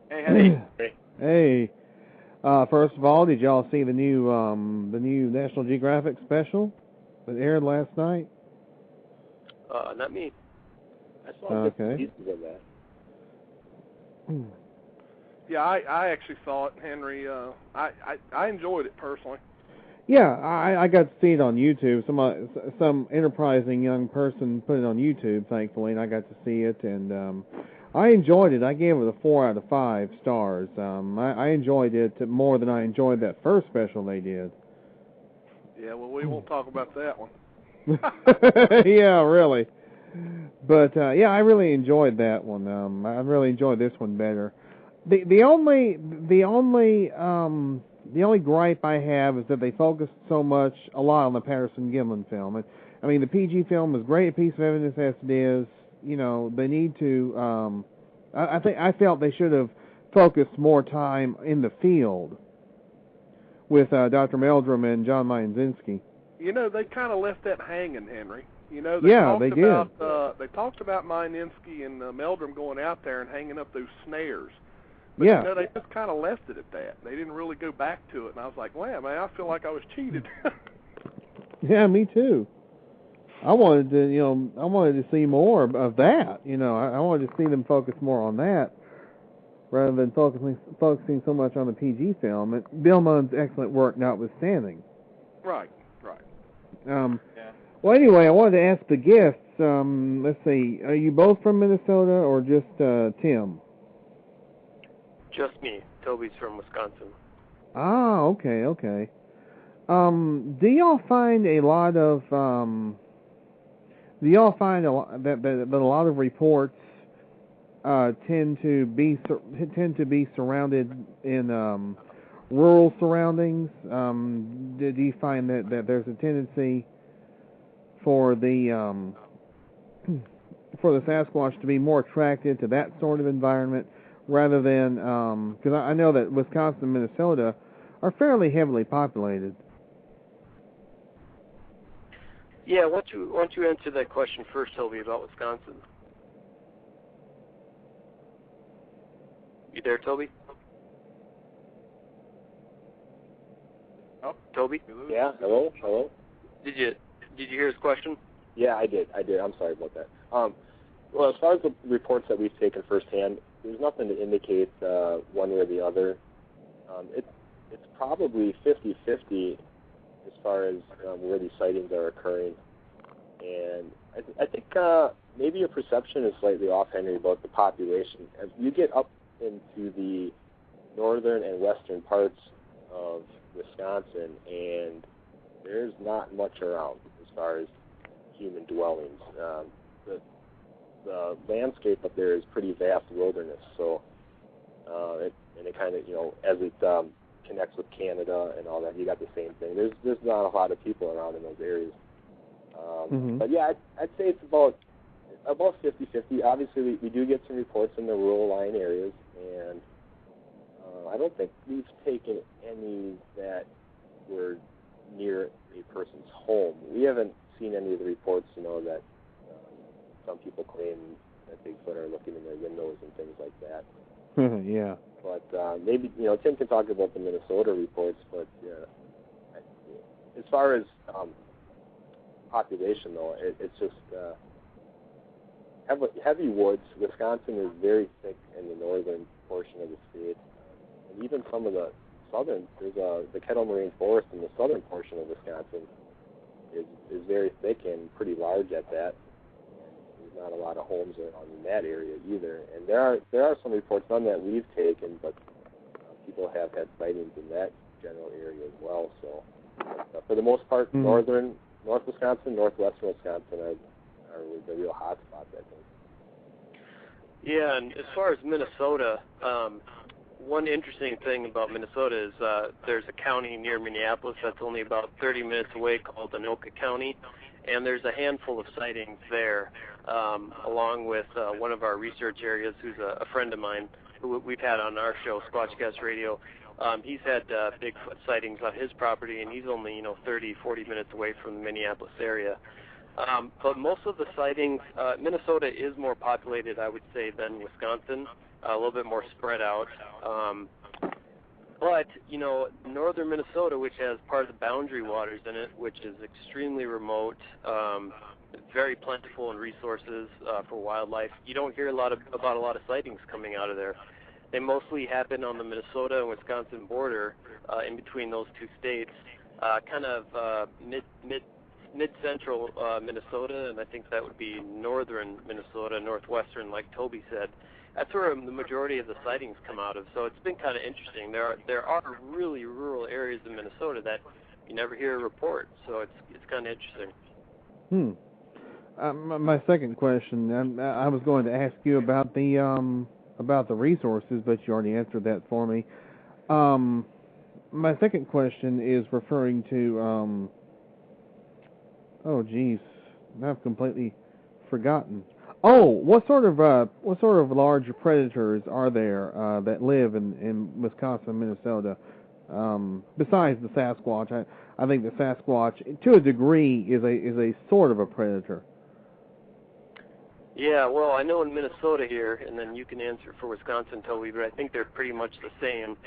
Hey, Henry. Hey. First of all, did y'all see the new National Geographic special that aired last night? Not me. I saw pieces of that. Yeah, I actually saw it, Henry. I enjoyed it personally. Yeah, I got to see it on YouTube. Some enterprising young person put it on YouTube, thankfully, and I got to see it, and I enjoyed it. I gave it a 4 out of 5 stars. I enjoyed it more than I enjoyed that first special they did. Yeah, well, we won't talk about that one. Yeah, really. But yeah, I really enjoyed that one. I really enjoyed this one better. The only gripe I have is that they focused a lot on the Patterson-Gimlin film. I mean, the PG film was a great piece of evidence as it is. You know, they need to. I felt they should have focused more time in the field with Dr. Meldrum and John Mayenzinski. You know, they kind of left that hanging, Henry. You know, they did. They talked about Mayenzinski and Meldrum going out there and hanging up those snares. But, yeah. You know, they just kind of left it at that. They didn't really go back to it, and I was like, wow, man, I feel like I was cheated. Yeah, me too. I wanted to see more of that. You know, I wanted to see them focus more on that rather than focusing so much on the PG film. And Bill Munn's excellent work notwithstanding. Right. Yeah. Well, anyway, I wanted to ask the guests. Let's see, are you both from Minnesota or just Tim? Just me. Toby's from Wisconsin. Ah, okay. Do y'all find a lot of that a lot of reports tend to be surrounded in rural surroundings? Do you find that there's a tendency for the Sasquatch to be more attracted to that sort of environment rather than because I know that Wisconsin and Minnesota are fairly heavily populated. Yeah, why don't you answer that question first, Toby, about Wisconsin? You there, Toby? Oh, Toby? Yeah, hello? Did you hear his question? Yeah, I did. I'm sorry about that. Well, as far as the reports that we've taken firsthand, there's nothing to indicate one way or the other. It's probably 50-50 as far as where these sightings are occurring. And I think maybe your perception is slightly off, Henry, about the population. As you get up into the northern and western parts of Wisconsin, and there's not much around as far as human dwellings. The landscape up there is pretty vast wilderness, so it kind of, as it connects with Canada and all that, you got the same thing. There's not a lot of people around in those areas. But yeah, I'd say it's about 50-50. Obviously, we do get some reports in the rural line areas, and I don't think we've taken any that were near a person's home. We haven't seen any of the reports, that some people claim that Bigfoot are looking in their windows and things like that. Yeah. But maybe, Tim can talk about the Minnesota reports, but as far as population, though, it's just heavy woods. Wisconsin is very thick in the northern portion of the state. And even some of the southern, there's the Kettle Moraine Forest in the southern portion of Wisconsin is very thick and pretty large at that. There's not a lot of homes around in that area either. And there are some reports, none that we've taken, but people have had sightings in that general area as well. So for the most part, North Wisconsin, northwestern Wisconsin are the real hot spots, I think. Yeah, and as far as Minnesota, one interesting thing about Minnesota is there's a county near Minneapolis that's only about 30 minutes away called Anoka County, and there's a handful of sightings there, along with one of our research areas who's a friend of mine who we've had on our show, Squatch Radio. He's had Bigfoot sightings on his property, and he's only 30, 40 minutes away from the Minneapolis area. But most of the sightings, Minnesota is more populated, I would say, than Wisconsin, a little bit more spread out. But, northern Minnesota, which has part of the boundary waters in it, which is extremely remote, very plentiful in resources for wildlife. You don't hear about a lot of sightings coming out of there. They mostly happen on the Minnesota and Wisconsin border, in between those two states, kind of mid-central Minnesota, and I think that would be northern Minnesota, northwestern, like Toby said. That's where the majority of the sightings come out of. So it's been kind of interesting. There are really rural areas in Minnesota that you never hear a report. So it's kind of interesting. My second question, I was going to ask you about the resources, but you already answered that for me. My second question is referring to oh geez, I've completely forgotten. Oh, what sort of large predators are there that live in Wisconsin, Minnesota? Besides the Sasquatch, I think the Sasquatch, to a degree, is a sort of a predator. Yeah, well, I know in Minnesota here, and then you can answer for Wisconsin, Toby, but I think they're pretty much the same.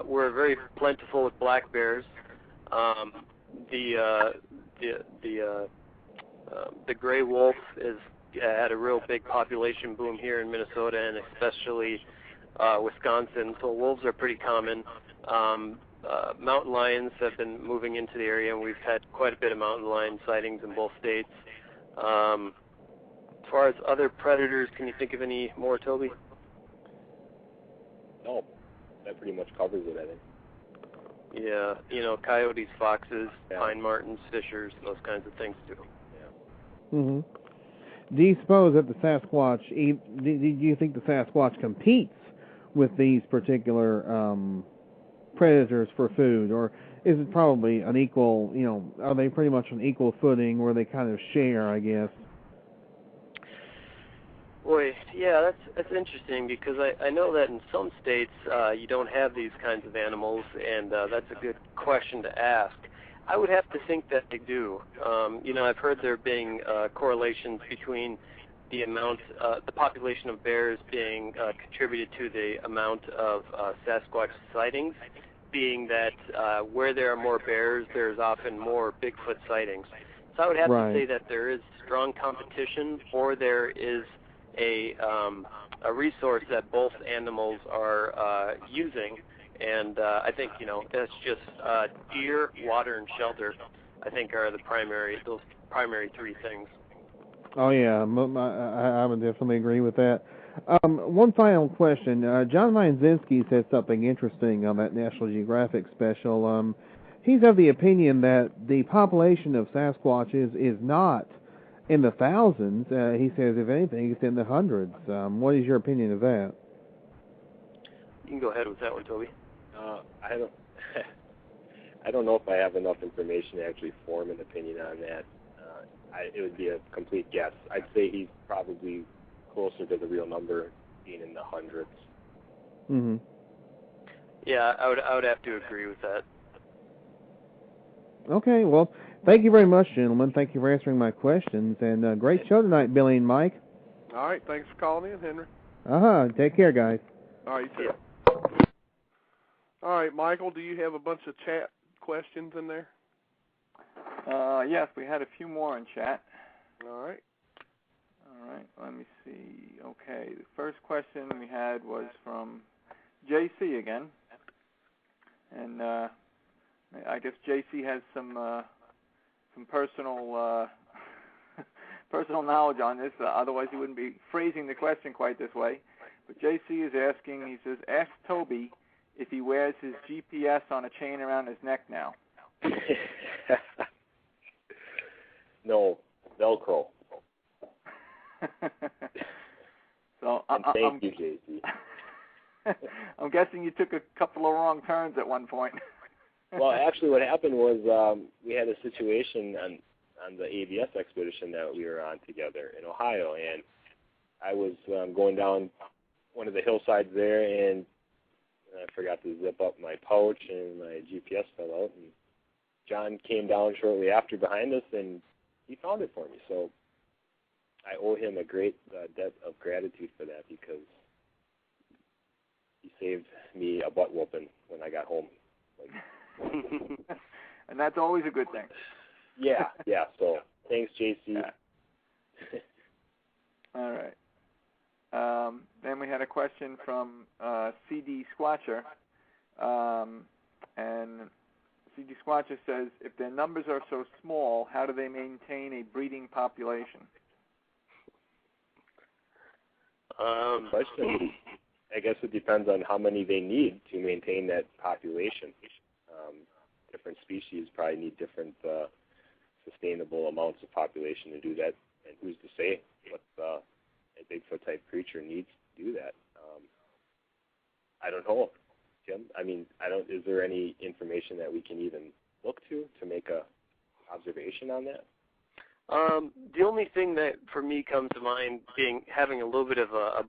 We're very plentiful with black bears. The gray wolf is had a real big population boom here in Minnesota and especially Wisconsin. So wolves are pretty common. Mountain lions have been moving into the area, and we've had quite a bit of mountain lion sightings in both states. As far as other predators, can you think of any more, Toby? No, that pretty much covers it, I think. Yeah, coyotes, foxes, pine martens, fishers, those kinds of things too. Yeah. Mm-hmm. Do you suppose that the Sasquatch, do you think the Sasquatch competes with these particular predators for food, or is it probably an equal, are they pretty much on equal footing where they kind of share, I guess? Boy, yeah, that's interesting because I know that in some states you don't have these kinds of animals, and that's a good question to ask. I would have to think that they do. I've heard there being correlations between the amount, the population of bears being contributed to the amount of Sasquatch sightings, being that where there are more bears, there's often more Bigfoot sightings. So I would have to say that there is strong competition, or there is a resource that both animals are using, and I think that's just deer, water, and shelter. I think are those primary three things. Oh yeah, I would definitely agree with that. One final question. John Meinzinski said something interesting on that National Geographic special. He's of the opinion that the population of Sasquatches is not in the thousands. He says, if anything, it's in the hundreds. What is your opinion of that? You can go ahead with that one, Toby. I don't know if I have enough information to actually form an opinion on that. It would be a complete guess. I'd say he's probably closer to the real number, being in the hundreds. Mm-hmm. Yeah, I would have to agree with that. Okay, well, thank you very much, gentlemen. Thank you for answering my questions, and great show tonight, Billy and Mike. All right, thanks for calling in, Henry. Take care, guys. All right, you too. All right, Michael, do you have a bunch of chat questions in there? Yes, we had a few more in chat. All right, let me see. Okay, the first question we had was from JC again. And I guess JC has some personal personal knowledge on this, otherwise he wouldn't be phrasing the question quite this way. But JC is asking, he says, ask Toby if he wears his GPS on a chain around his neck now. No, Velcro. So thank you, JC. I'm guessing you took a couple of wrong turns at one point. Well, actually what happened was we had a situation on the ABS expedition that we were on together in Ohio, and I was going down one of the hillsides there, and I forgot to zip up my pouch, and my GPS fell out, and John came down shortly after behind us, and he found it for me. So I owe him a great debt of gratitude for that, because he saved me a butt whooping when I got home. And that's always a good thing. Yeah. So thanks, JC. Yeah. had a question from CD Squatcher, and CD Squatcher says, if their numbers are so small, how do they maintain a breeding population? Question. I guess it depends on how many they need to maintain that population. Different species probably need different sustainable amounts of population to do that, and who's to say what a Bigfoot-type creature needs to do that? I don't know, Tim. I mean, is there any information that we can even look to make a observation on that? The only thing that for me comes to mind, having a little bit of a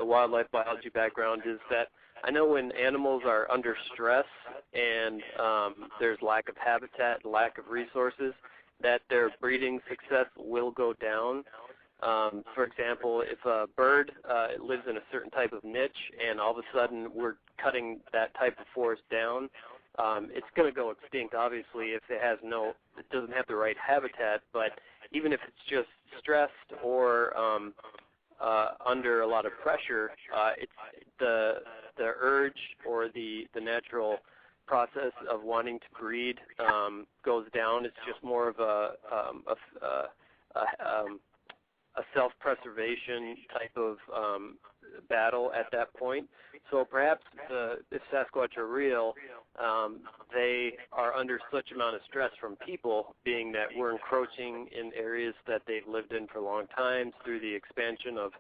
wildlife biology background, is that I know when animals are under stress and there's lack of habitat, lack of resources, that their breeding success will go down. For example, if a bird lives in a certain type of niche and all of a sudden we're cutting that type of forest down, it's going to go extinct, obviously, if it doesn't have the right habitat. But even if it's just stressed or under a lot of pressure, it's the urge or the natural process of wanting to breed goes down. It's just more of a self-preservation type of battle at that point. So perhaps if Sasquatch are real, they are under such amount of stress from people, being that we're encroaching in areas that they've lived in for long times through the expansion of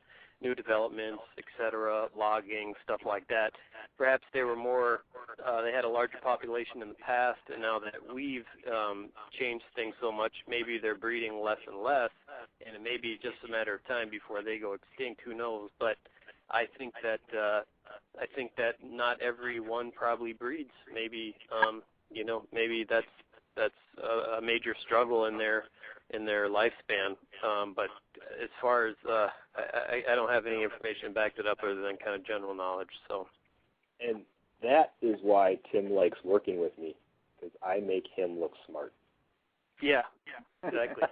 new developments, etc., logging, stuff like that. Perhaps they were they had a larger population in the past, and now that we've changed things so much, maybe they're breeding less and less, and it may be just a matter of time before they go extinct. Who knows? But I think that not every one probably breeds. Maybe maybe that's a major struggle in their lifespan. But as far as I don't have any information backed it up other than kind of general knowledge. So, and that is why Tim likes working with me, because I make him look smart. Yeah, exactly.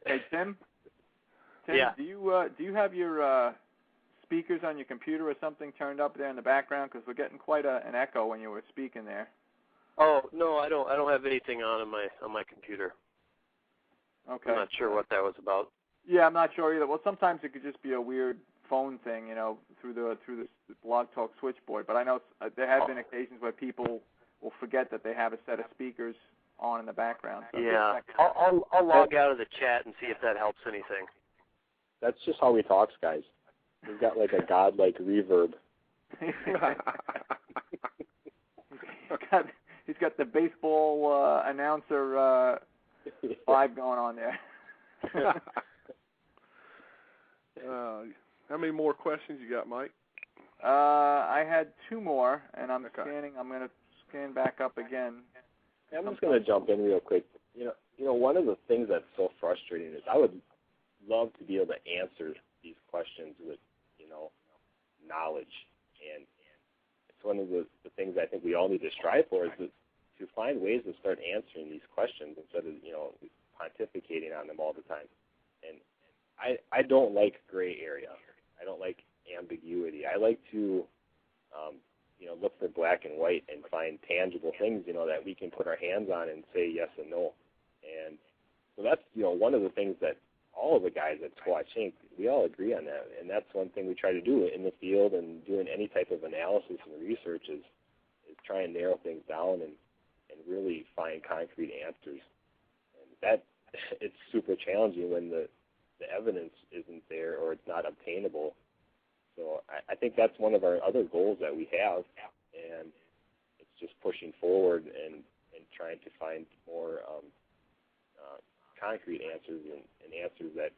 Hey, Tim. Yeah. Do you have your speakers on your computer or something turned up there in the background? Because we're getting quite an echo when you were speaking there. Oh no, I don't have anything on my computer. Okay. I'm not sure what that was about. Yeah, I'm not sure either. Well, sometimes it could just be a weird phone thing, through the Blog Talk switchboard. But I know there have been occasions where people will forget that they have a set of speakers on in the background. So yeah, I'll log out of the chat and see if that helps anything. That's just how he talks, guys. He's got like a godlike reverb. He's got the baseball announcer vibe going on there. How many more questions you got, Mike? I had two more, and I'm scanning. I'm going to scan back up again. I'm just going to jump in real quick. One of the things that's so frustrating is I would love to be able to answer these questions with, knowledge, and it's one of the things I think we all need to strive for, is to find ways to start answering these questions instead of, pontificating on them all the time. And I don't like gray area. I don't like ambiguity. I like to, look for black and white and find tangible things, that we can put our hands on and say yes and no. And so that's, one of the things that all of the guys at Squatch Inc., we all agree on that. And that's one thing we try to do in the field and doing any type of analysis and research is try and narrow things down and really find concrete answers. And that it's super challenging when the evidence isn't there or it's not obtainable. So I think that's one of our other goals that we have, and it's just pushing forward and trying to find more concrete answers and answers that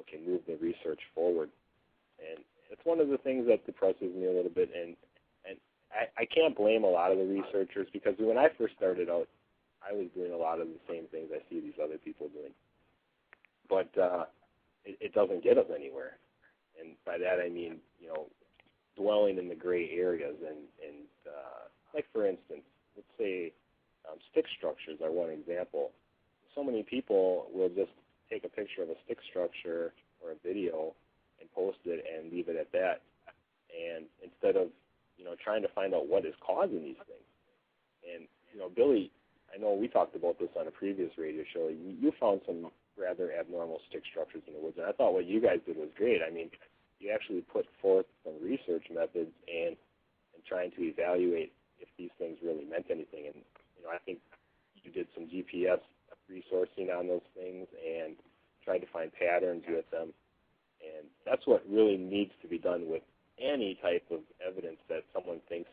can move the research forward. And it's one of the things that depresses me a little bit, and I can't blame a lot of the researchers, because when I first started out, I was doing a lot of the same things I see these other people doing. But it doesn't get us anywhere. And by that I mean, dwelling in the gray areas and like, for instance, let's say stick structures are one example. So many people will just take a picture of a stick structure or a video and post it and leave it at that. And instead of, trying to find out what is causing these things. And, Billy, I know we talked about this on a previous radio show. You found some rather abnormal stick structures in the woods, and I thought what you guys did was great. I mean, you actually put forth some research methods and trying to evaluate if these things really meant anything. And, I think you did some GPS resourcing on those things and tried to find patterns with them. And that's what really needs to be done with any type of evidence that someone thinks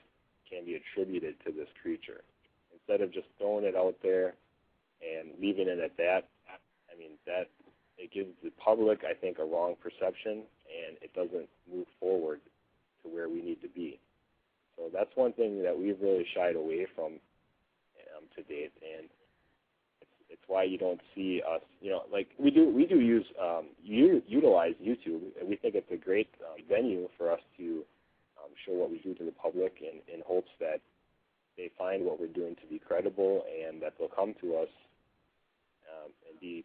can be attributed to this creature. Instead of just throwing it out there and leaving it at that, I mean, that it gives the public, I think, a wrong perception, and it doesn't move forward to where we need to be. So that's one thing that we've really shied away from to date, and it's why you don't see us, like we do utilize YouTube, and we think it's a great venue for us to show what we do to the public in hopes that they find what we're doing to be credible and that they'll come to us and be,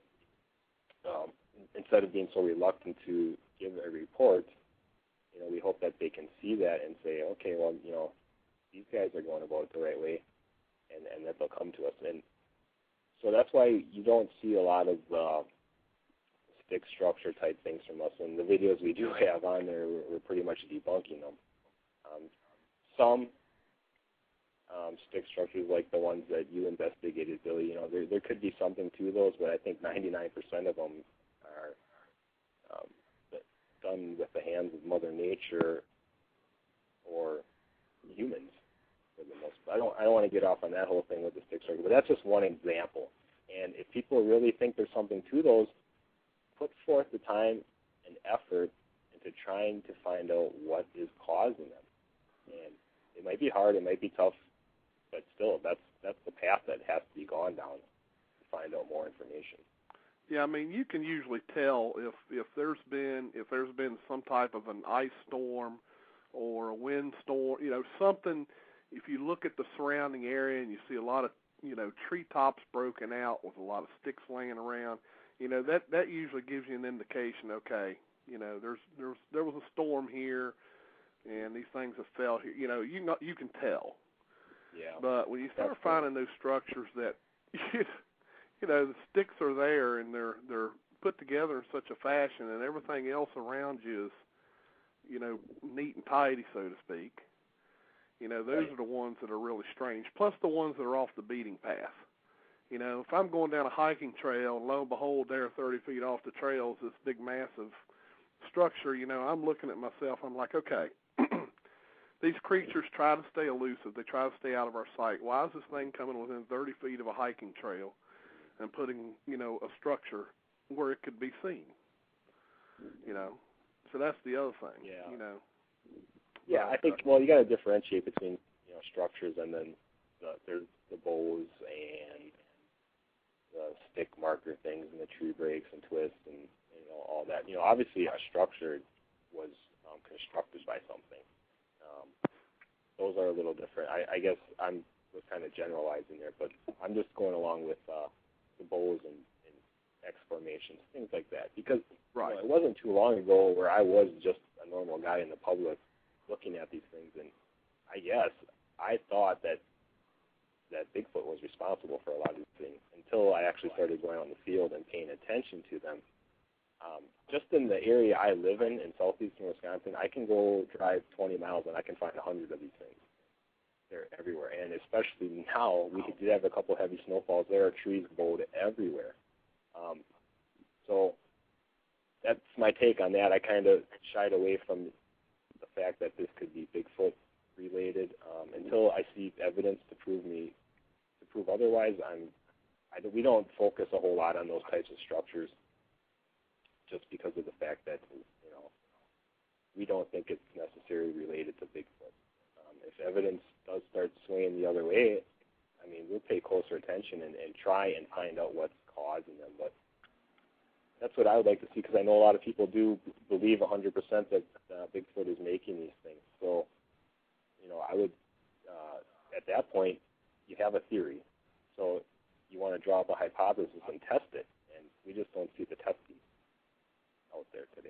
instead of being so reluctant to give a report, we hope that they can see that and say, okay, well, these guys are going about it the right way, and that they'll come to us. And so that's why you don't see a lot of stick structure type things from us. And the videos we do have on there, we're pretty much debunking them. Some stick structures, like the ones that you investigated, Billy, there could be something to those, but I think 99% of them are done with the hands of Mother Nature or humans. For the most part. I don't want to get off on that whole thing with the stick structure, but that's just one example. And if people really think there's something to those, put forth the time and effort into trying to find out what is causing them. And it might be hard, it might be tough, but still, that's the path that has to be gone down to find out more information. Yeah, I mean, you can usually tell if there's been some type of an ice storm or a wind storm, something. If you look at the surrounding area and you see a lot of, treetops broken out with a lot of sticks laying around, that usually gives you an indication. Okay, there was a storm here, and these things have fell here. You can tell. Yeah. But when you start finding those structures that, the sticks are there and they're put together in such a fashion, and everything else around you is, neat and tidy, so to speak. Those are the ones that are really strange, plus the ones that are off the beating path. If I'm going down a hiking trail, and lo and behold, there 30 feet off the trail is this big, massive structure, I'm looking at myself, I'm like, okay, these creatures try to stay elusive. They try to stay out of our sight. Why is this thing coming within 30 feet of a hiking trail and putting, a structure where it could be seen? So that's the other thing, Yeah. Yeah, I think, you got to differentiate between, structures and then there's the bows and the stick marker things and the tree breaks and twists and, all that. Obviously a structure was constructed by something. Those are a little different. I guess I'm just kind of generalizing there, but I'm just going along with the bows and X formations, things like that. Because it wasn't too long ago where I was just a normal guy in the public looking at these things, and I guess I thought that Bigfoot was responsible for a lot of these things until I actually started going out in the field and paying attention to them. Just in the area I live in southeastern Wisconsin, I can go drive 20 miles and I can find 100 of these things. They're everywhere, and especially now, we did have a couple heavy snowfalls. There are trees bowed everywhere. So that's my take on that. I kind of shied away from the fact that this could be Bigfoot related until I see evidence to prove otherwise. We don't focus a whole lot on those types of structures just because of the fact that we don't think it's necessarily related to Bigfoot. If evidence does start swaying the other way, we'll pay closer attention and try and find out what's causing them. But that's what I would like to see, because I know a lot of people do believe 100% that Bigfoot is making these things. So, I would, at that point, you have a theory. So you want to draw up a hypothesis and test it, and we just don't see the testing out there today.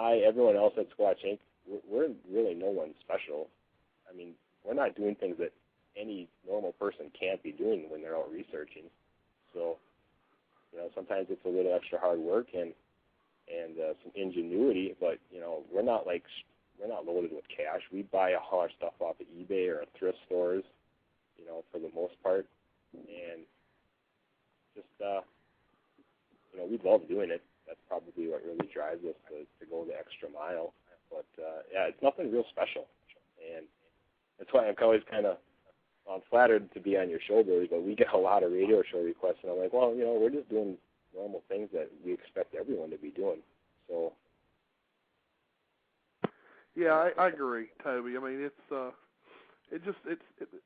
by everyone else at Squatch Inc., we're really no one special. I mean, we're not doing things that any normal person can't be doing when they're out researching. So, sometimes it's a little extra hard work and some ingenuity, but we're not loaded with cash. We buy all our stuff off of eBay or thrift stores, for the most part, and just we love doing it. That's probably what really drives us to go the extra mile. But it's nothing real special, and that's why I'm always kind of flattered to be on your show, Billy. But we get a lot of radio show requests, and I'm like, well, we're just doing normal things that we expect everyone to be doing. So. Yeah, I agree, Toby. I mean, it's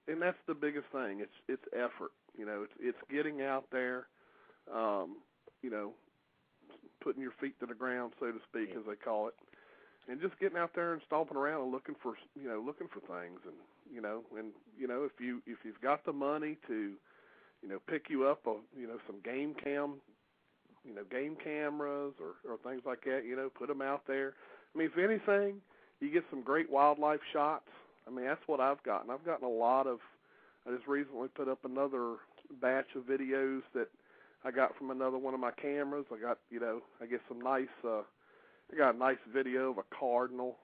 and that's the biggest thing. It's effort. It's getting out there, putting your feet to the ground, so to speak, as they call it, and just getting out there and stomping around and looking for things, and if you've got the money to, pick you up some game cameras or things like that, put them out there. I mean, if anything, you get some great wildlife shots. I mean, that's what I've gotten. I've gotten a lot of. I just recently put up another batch of videos that I got from another one of my cameras. I got, I get some nice. I got a nice video of a cardinal.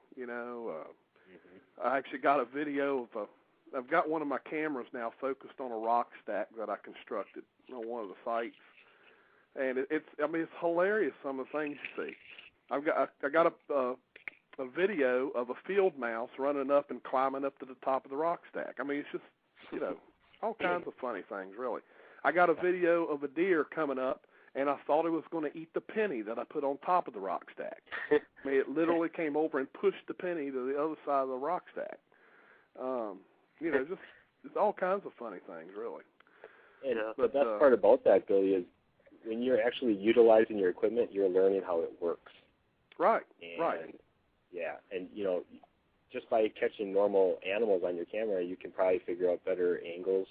I actually got a video of I've got one of my cameras now focused on a rock stack that I constructed on one of the sites, and it's hilarious some of the things you see. I got a video of a field mouse running up and climbing up to the top of the rock stack. I mean, it's just, all kinds of funny things, really. I got a video of a deer coming up, and I thought it was going to eat the penny that I put on top of the rock stack. I mean, it literally came over and pushed the penny to the other side of the rock stack. Just all kinds of funny things, really. And the best part about that, Billy, is when you're actually utilizing your equipment, you're learning how it works. Right, right. Yeah, and just by catching normal animals on your camera, you can probably figure out better angles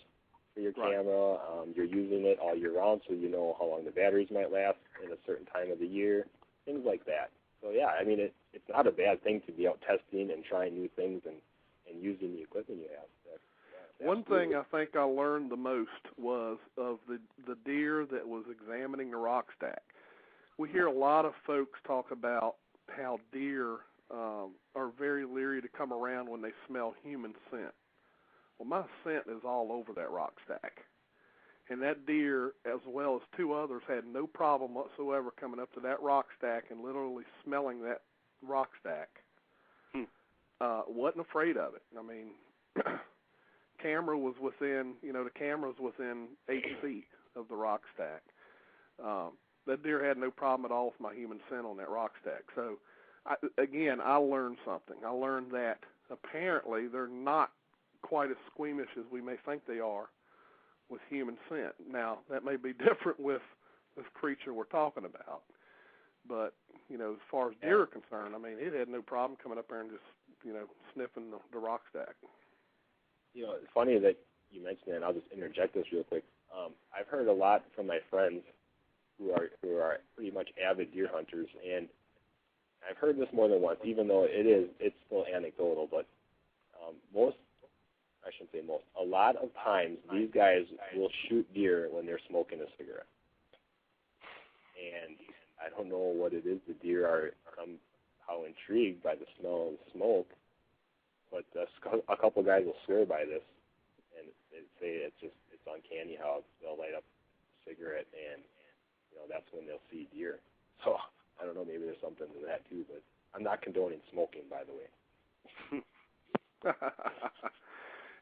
for your camera. You're using it all year round, so you know how long the batteries might last in a certain time of the year, things like that. So yeah, I mean, it's not a bad thing to be out testing and trying new things and using the equipment you have. One thing I think I learned the most was of the deer that was examining the rock stack. We hear a lot of folks talk about how deer are very leery to come around when they smell human scent. Well, my scent is all over that rock stack. And that deer, as well as two others, had no problem whatsoever coming up to that rock stack and literally smelling that rock stack. Wasn't afraid of it. I mean, camera was within, the camera's within 8 feet of the rock stack. That deer had no problem at all with my human scent on that rock stack. So, I learned something. I learned that apparently they're not quite as squeamish as we may think they are with human scent. Now, that may be different with this creature we're talking about. But, as far as deer are concerned, I mean, it had no problem coming up there and just, sniffing the rock stack. It's funny that you mentioned that, and I'll just interject this real quick. I've heard a lot from my friends who are pretty much avid deer hunters, and I've heard this more than once, even though it's still anecdotal, but a lot of times these guys will shoot deer when they're smoking a cigarette. And I don't know what it is. The deer are somehow intrigued by the smell of the smoke, but a couple guys will swear by this, and they say it's uncanny how they'll light up a cigarette, and that's when they'll see deer. So I don't know, maybe there's something to that too, but I'm not condoning smoking, by the way.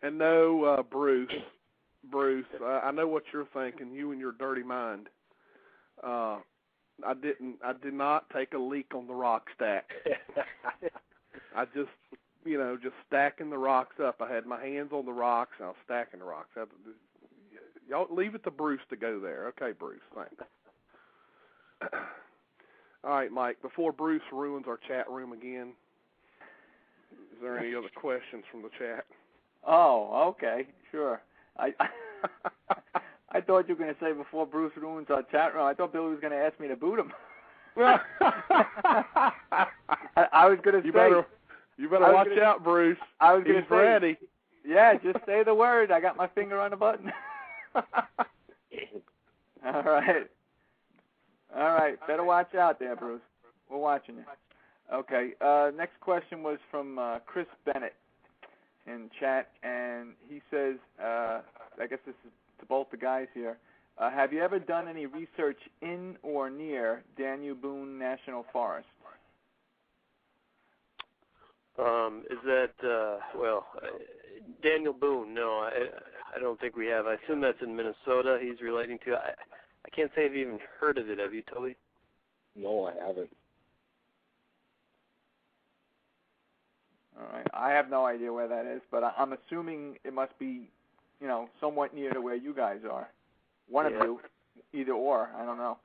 And no, Bruce, I know what you're thinking, you and your dirty mind. I did not take a leak on the rock stack. I just, just stacking the rocks up. I had my hands on the rocks, and I was stacking the rocks. Y'all leave it to Bruce to go there. Okay, Bruce, thanks. All right, Mike, before Bruce ruins our chat room again, is there any other questions from the chat? Oh, okay, sure. I thought you were going to say before Bruce ruins our chat room. I thought Billy was going to ask me to boot him. I was going to say. You better watch out, Bruce. I was going to say. Ready. Yeah, just say the word. I got my finger on the button. All right. Better watch out there, Bruce. We're watching you. Okay. Next question was from Chris Bennett in chat, and he says, I guess this is to both the guys here. Have you ever done any research in or near Daniel Boone National Forest? Is that, Daniel Boone? No, I don't think we have. I assume that's in Minnesota he's relating to. I can't say I've even heard of it. Have you, Toby? No, I haven't. All right. I have no idea where that is, but I'm assuming it must be, somewhat near to where you guys are. One of you, either or. I don't know.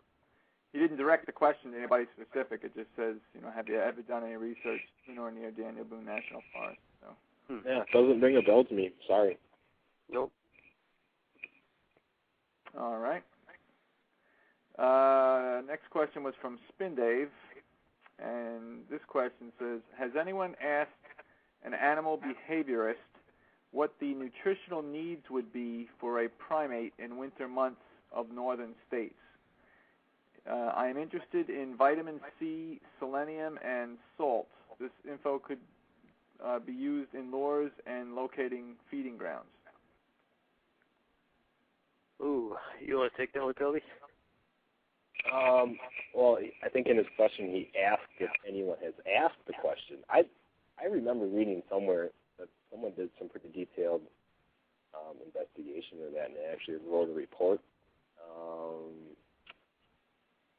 He didn't direct the question to anybody specific. It just says, have you ever done any research in or near Daniel Boone National Forest? So. Yeah, it doesn't ring a bell to me. Sorry. Nope. All right. Next question was from Spin Dave, and this question says, has anyone asked an animal behaviorist what the nutritional needs would be for a primate in winter months of northern states? I am interested in vitamin C, selenium, and salt. This info could be used in lures and locating feeding grounds. Ooh, you want to take that one, Toby? Well, I think in his question he asked if anyone has asked the question. I remember reading somewhere that someone did some pretty detailed investigation of that and actually wrote a report.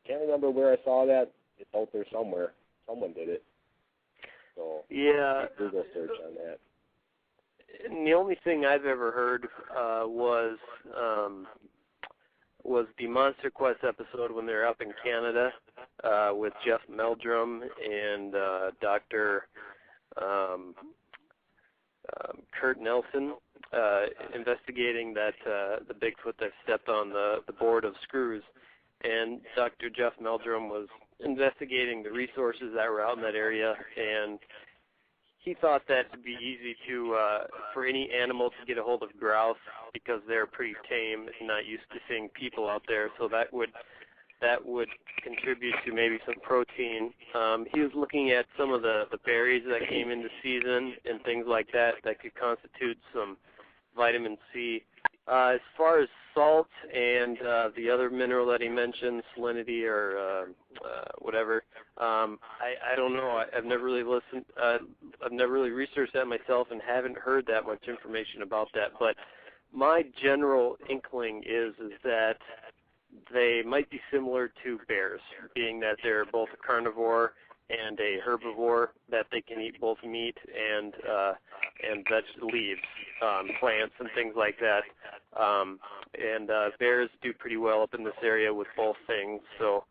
Can't remember where I saw that. It's out there somewhere. Someone did it. So yeah, Google search on that. And the only thing I've ever heard was the Monster Quest episode when they're up in Canada with Jeff Meldrum and Dr. Kurt Nelson investigating that the Bigfoot that stepped on the board of screws. And Dr. Jeff Meldrum was investigating the resources that were out in that area, and he thought that it'd be easy to for any animal to get a hold of grouse because they're pretty tame and not used to seeing people out there. So that would contribute to maybe some protein. He was looking at some of the berries that came into season and things like that could constitute some vitamin C. As far as salt and the other mineral that he mentioned, salinity or whatever, I don't know. I've never really listened. I've never really researched that myself and haven't heard that much information about that. But my general inkling is that they might be similar to bears, being that they're both a carnivore and a herbivore, that they can eat both meat and leaves, plants and things like that. And bears do pretty well up in this area with both things. So,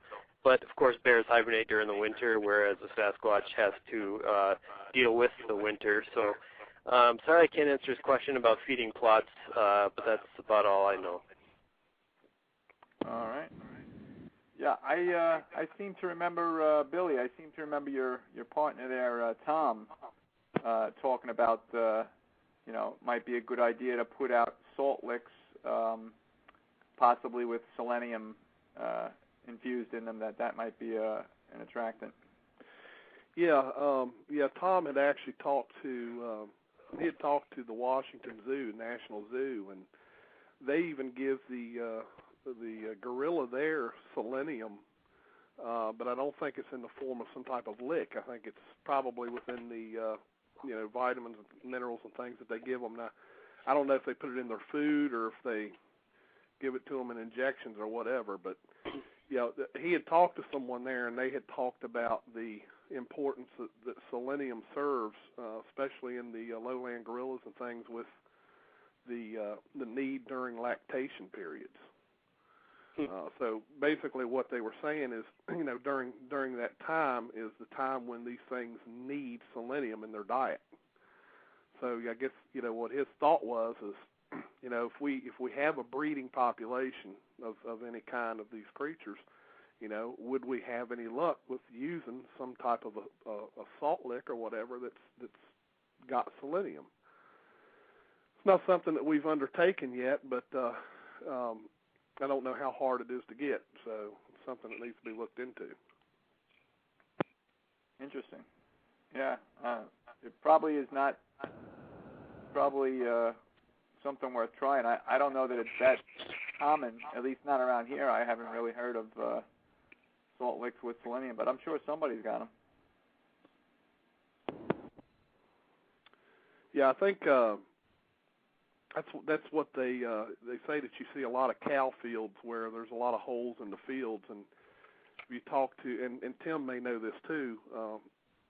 but of course bears hibernate during the winter, whereas a Sasquatch has to deal with the winter. So, sorry I can't answer his question about feeding plots, but that's about all I know. All right. Yeah, I seem to remember Billy. I seem to remember your partner there, Tom, talking about might be a good idea to put out salt licks, possibly with selenium infused in them. That might be an attractant. Yeah, Tom had actually talked to the Washington Zoo, National Zoo, and they even give the gorilla there selenium, but I don't think it's in the form of some type of lick. I think it's probably within the vitamins and minerals and things that they give them. Now, I don't know if they put it in their food or if they give it to them in injections or whatever, but he had talked to someone there, and they had talked about the importance that selenium serves, especially in the lowland gorillas and things, with the need during lactation periods. So basically what they were saying is, during that time is the time when these things need selenium in their diet. So I guess, what his thought was is, if we have a breeding population of any kind of these creatures, would we have any luck with using some type of a salt lick or whatever that's got selenium? It's not something that we've undertaken yet, but I don't know how hard it is to get, so it's something that needs to be looked into. Interesting. Yeah, it probably is not something worth trying. I don't know that it's that common, at least not around here. I haven't really heard of salt licks with selenium, but I'm sure somebody's got them. Yeah, I think that's what they say, that you see a lot of cow fields where there's a lot of holes in the fields, and if you talk to, and Tim may know this too,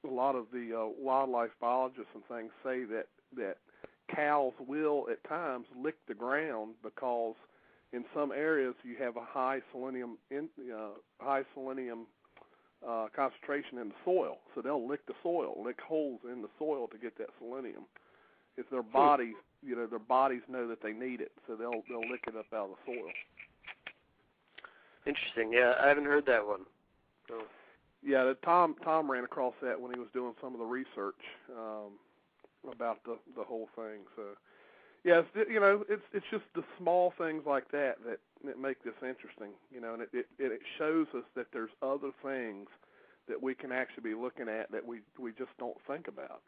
a lot of the wildlife biologists and things say that cows will at times lick the ground because in some areas you have a high selenium concentration in the soil, so they'll lick the soil, lick holes in the soil to get that selenium. It's their bodies, their bodies know that they need it, so they'll lick it up out of the soil. Interesting. Yeah, I haven't heard that one. So. Yeah, Tom ran across that when he was doing some of the research about the whole thing. So, yeah, it's just the small things like that make this interesting, and it shows us that there's other things that we can actually be looking at that we just don't think about.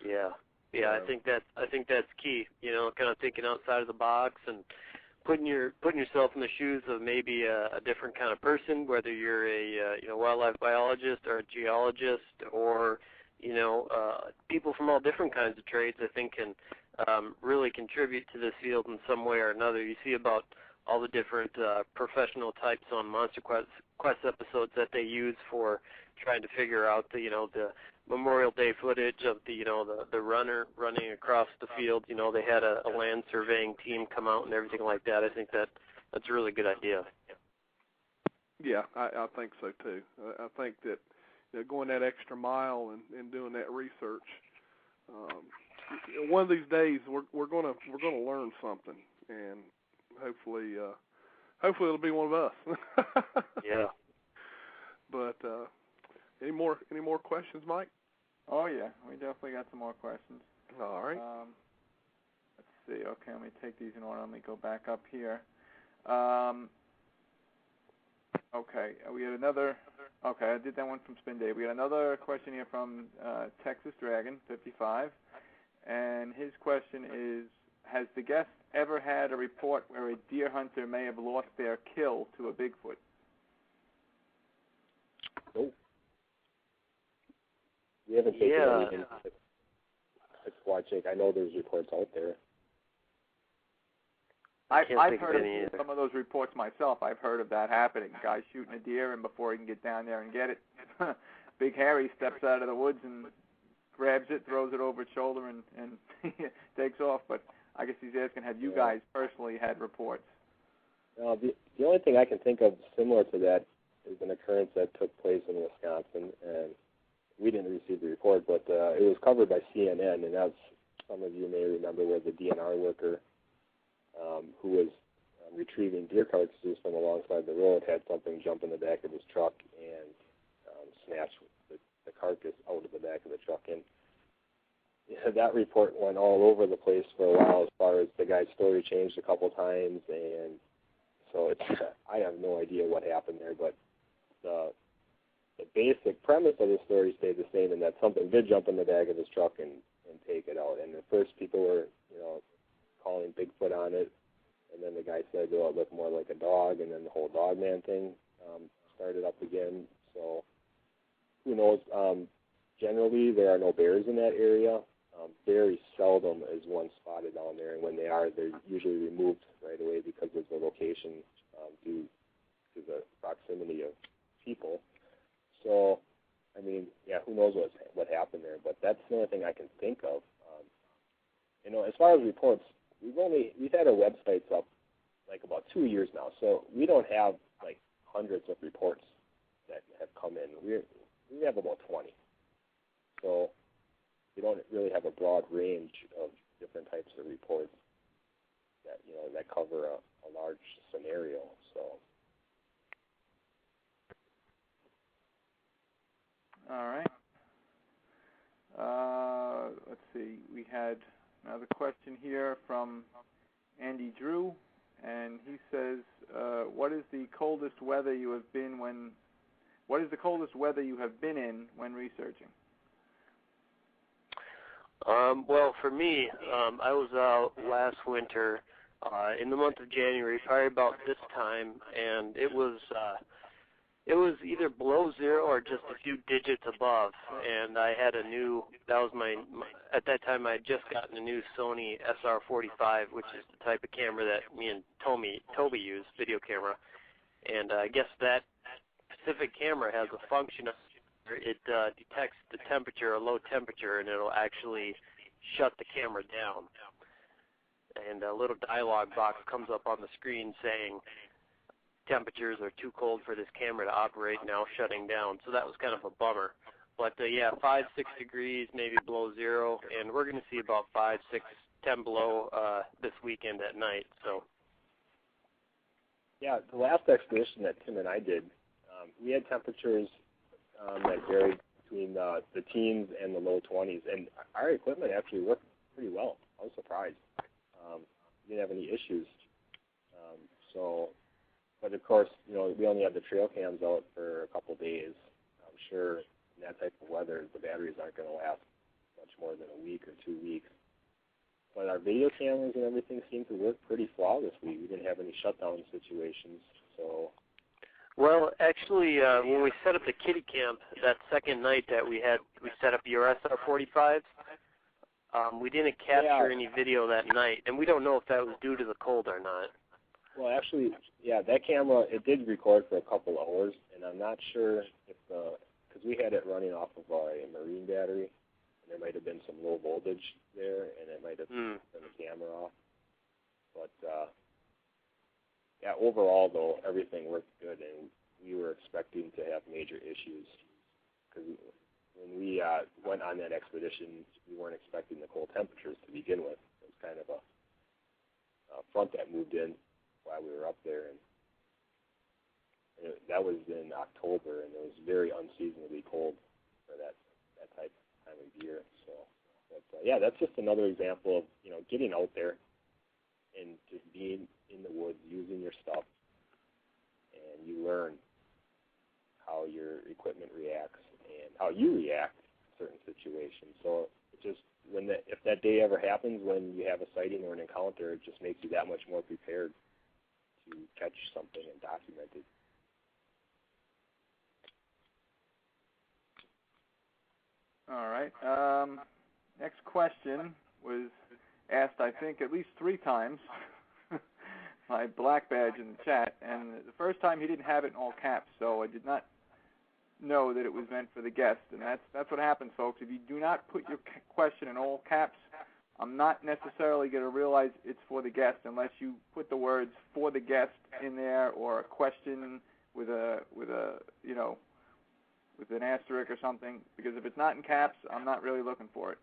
Yeah. Yeah, I think that's key. Kind of thinking outside of the box and putting yourself in the shoes of maybe a different kind of person, whether you're a wildlife biologist or a geologist or people from all different kinds of trades. I think can really contribute to this field in some way or another. You see about all the different professional types on Monster Quest episodes that they use for trying to figure out the Memorial Day footage of the runner running across the field. They had a land surveying team come out and everything like that. I think that's a really good idea. Yeah, I think so too. I think that going that extra mile and doing that research, one of these days we're gonna learn something, and hopefully it'll be one of us. Yeah. But any more questions, Mike? Oh yeah, we definitely got some more questions. All right. Let's see. Okay, let me take these in order. Let me go back up here. Okay, we had another. Okay, I did that one from Spin Day. We got another question here from Texas Dragon 55, and his question is: has the guest ever had a report where a deer hunter may have lost their kill to a Bigfoot? Nope. We haven't taken anything to Squatch Inc. I know there's reports out there. I've heard of some of those reports myself. I've heard of that happening. Guys shooting a deer, and before he can get down there and get it, Big Harry steps out of the woods and grabs it, throws it over his shoulder, and takes off. But I guess he's asking, have you guys personally had reports? The only thing I can think of similar to that is an occurrence that took place in Wisconsin, and we didn't receive the report, but it was covered by CNN, and that's, some of you may remember, where the DNR worker who was retrieving deer carcasses from alongside the road had something jump in the back of his truck and snatch the carcass out of the back of the truck. And that report went all over the place for a while as far as the guy's story changed a couple times, and so I have no idea what happened there, but the basic premise of the story stayed the same, in that something did jump in the back of his truck and take it out. And at first people were, calling Bigfoot on it, and then the guy said, well, it looked more like a dog, and then the whole Dogman thing started up again. So who knows? Generally, there are no bears in that area. Very seldom is one spotted down there, and when they are, they're usually removed right away because of the location due to the proximity of people. So, I mean, yeah, who knows what happened there? But that's the only thing I can think of. As far as reports, we've had our websites up like about 2 years now, so we don't have like hundreds of reports that have come in. We have about 20. So we don't really have a broad range of different types of reports that cover a large scenario. So. had another question here from Andy Drew, and he says, "What is the coldest weather you have been in when researching?" Well, for me, I was out last winter in the month of January, probably about this time, and it was either below zero or just a few digits above. And I had at that time I had just gotten a new Sony SR45, which is the type of camera that me and Toby use, video camera. And I guess that specific camera has a function of it detects the temperature, a low temperature, and it'll actually shut the camera down. And a little dialog box comes up on the screen saying temperatures are too cold for this camera to operate, now shutting down. So that was kind of a bummer. But yeah, 5, 6 degrees, maybe below zero, and we're going to see about 5, 6, 10 below this weekend at night. So. Yeah, the last expedition that Tim and I did, we had temperatures that varied between the teens and the low 20s, and our equipment actually worked pretty well. I was surprised. We didn't have any issues. But of course, we only had the trail cams out for a couple of days. I'm sure in that type of weather, the batteries aren't going to last much more than a week or 2 weeks. But our video cameras and everything seemed to work pretty flawlessly. We didn't have any shutdown situations. So. Well, actually, when we set up the kitty camp that second night that we set up your SR45s, we didn't capture any video that night, and we don't know if that was due to the cold or not. Well, actually, yeah, that camera, it did record for a couple hours, and I'm not sure if because we had it running off of a marine battery, and there might have been some low voltage there, and it might have turned the camera off. But, yeah, overall, though, everything worked good, and we were expecting to have major issues. Because when we went on that expedition, we weren't expecting the cold temperatures to begin with. It was kind of a front that moved in while we were up there, and that was in October, and it was very unseasonably cold for that type of time of year. So, yeah, that's just another example of getting out there and just being in the woods, using your stuff, and you learn how your equipment reacts and how you react in certain situations. So it just if that day ever happens when you have a sighting or an encounter, it just makes you that much more prepared to catch something and document it. All right. Next question was asked, I think, at least 3 times by Black Badge in the chat, and the first time he didn't have it in all caps, so I did not know that it was meant for the guest, and that's what happens, folks. If you do not put your question in all caps, I'm not necessarily going to realize it's for the guest unless you put the words "for the guest" in there, or a question with an asterisk or something, because if it's not in caps, I'm not really looking for it.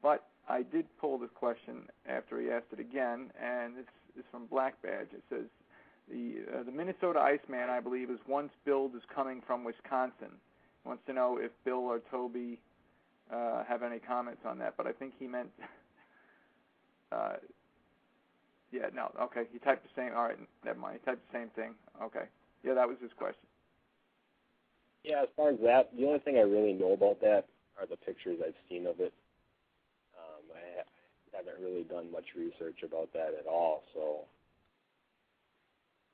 But I did pull this question after he asked it again, and it's from Black Badge. It says, the Minnesota Iceman, I believe, is once billed as coming from Wisconsin. He wants to know if Bill or Toby have any comments on that, but I think he meant... he typed the same... All right, never mind. He typed the same thing. Okay. Yeah, that was his question. Yeah, as far as that, the only thing I really know about that are the pictures I've seen of it. I haven't really done much research about that at all, so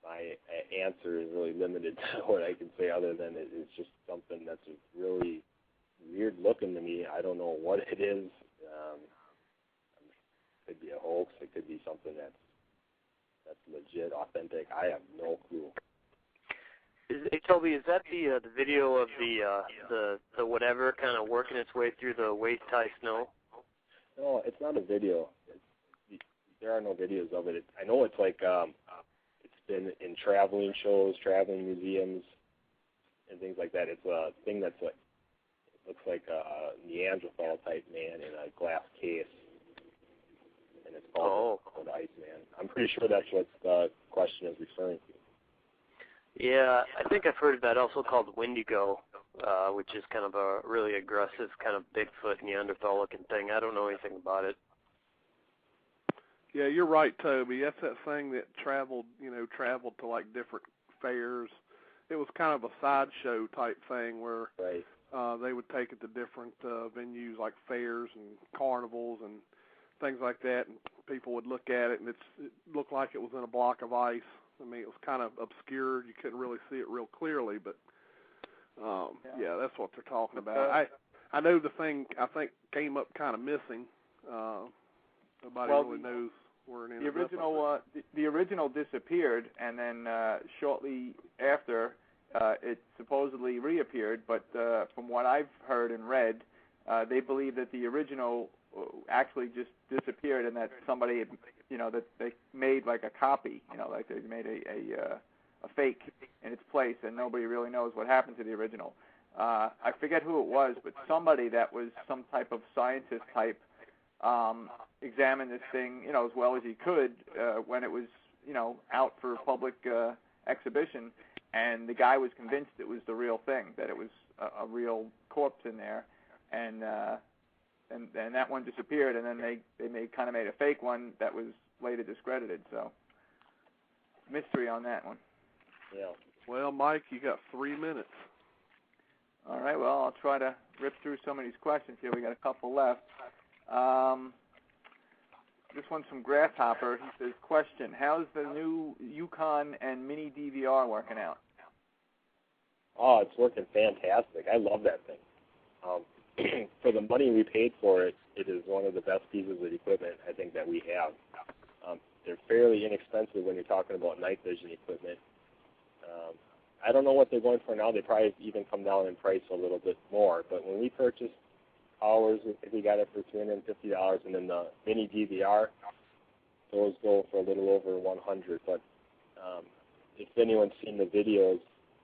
my answer is really limited to what I can say other than it's just something that's really weird looking to me. I don't know what it is. It could be a hoax. It could be something that's legit, authentic. I have no clue. Hey, Toby, is that the video of the whatever kind of working its way through the waist-high snow? No, it's not a video. There are no videos of it. I know it's like it's been in traveling shows, traveling museums, and things like that. It's a thing that's like, it looks like a Neanderthal type man in a glass case, and it's called the Iceman. I'm pretty sure that's what the question is referring to. Yeah, I think I've heard of that, also called Wendigo, which is kind of a really aggressive kind of Bigfoot Neanderthal looking thing. I don't know anything about it. Yeah, you're right, Toby. That's that thing that traveled to like different fairs. It was kind of a sideshow type thing where they would take it to different venues like fairs and carnivals and things like that, and people would look at it, and it looked like it was in a block of ice. I mean, it was kind of obscured. You couldn't really see it real clearly, but yeah, that's what they're talking about. I know the thing, I think, came up kind of missing. Nobody really knows where it ended up. The original disappeared, and then shortly after, it supposedly reappeared. But from what I've heard and read, they believe that the original actually just disappeared, and that somebody, that they made like a copy, like they made a fake in its place, and nobody really knows what happened to the original. I forget who it was, but somebody that was some type of scientist type examined this thing, as well as he could when it was, out for public exhibition, and the guy was convinced it was the real thing, that it was a real corpse in there, and that one disappeared, and then they made a fake one that was later discredited. So mystery on that one. Yeah. Well, Mike, you got 3 minutes. All right. Well, I'll try to rip through some of these questions here. We got a couple left. This one's from Grasshopper. He says, question, how's the new Yukon and Mini DVR working out? Oh, it's working fantastic. I love that thing. For the money we paid for it, it is one of the best pieces of equipment I think that we have. They're fairly inexpensive when you're talking about night vision equipment. I don't know what they're going for now. They probably even come down in price a little bit more. But when we purchased ours, we got it for $350, and then the mini DVR, those go for a little over $100. But if anyone's seen the videos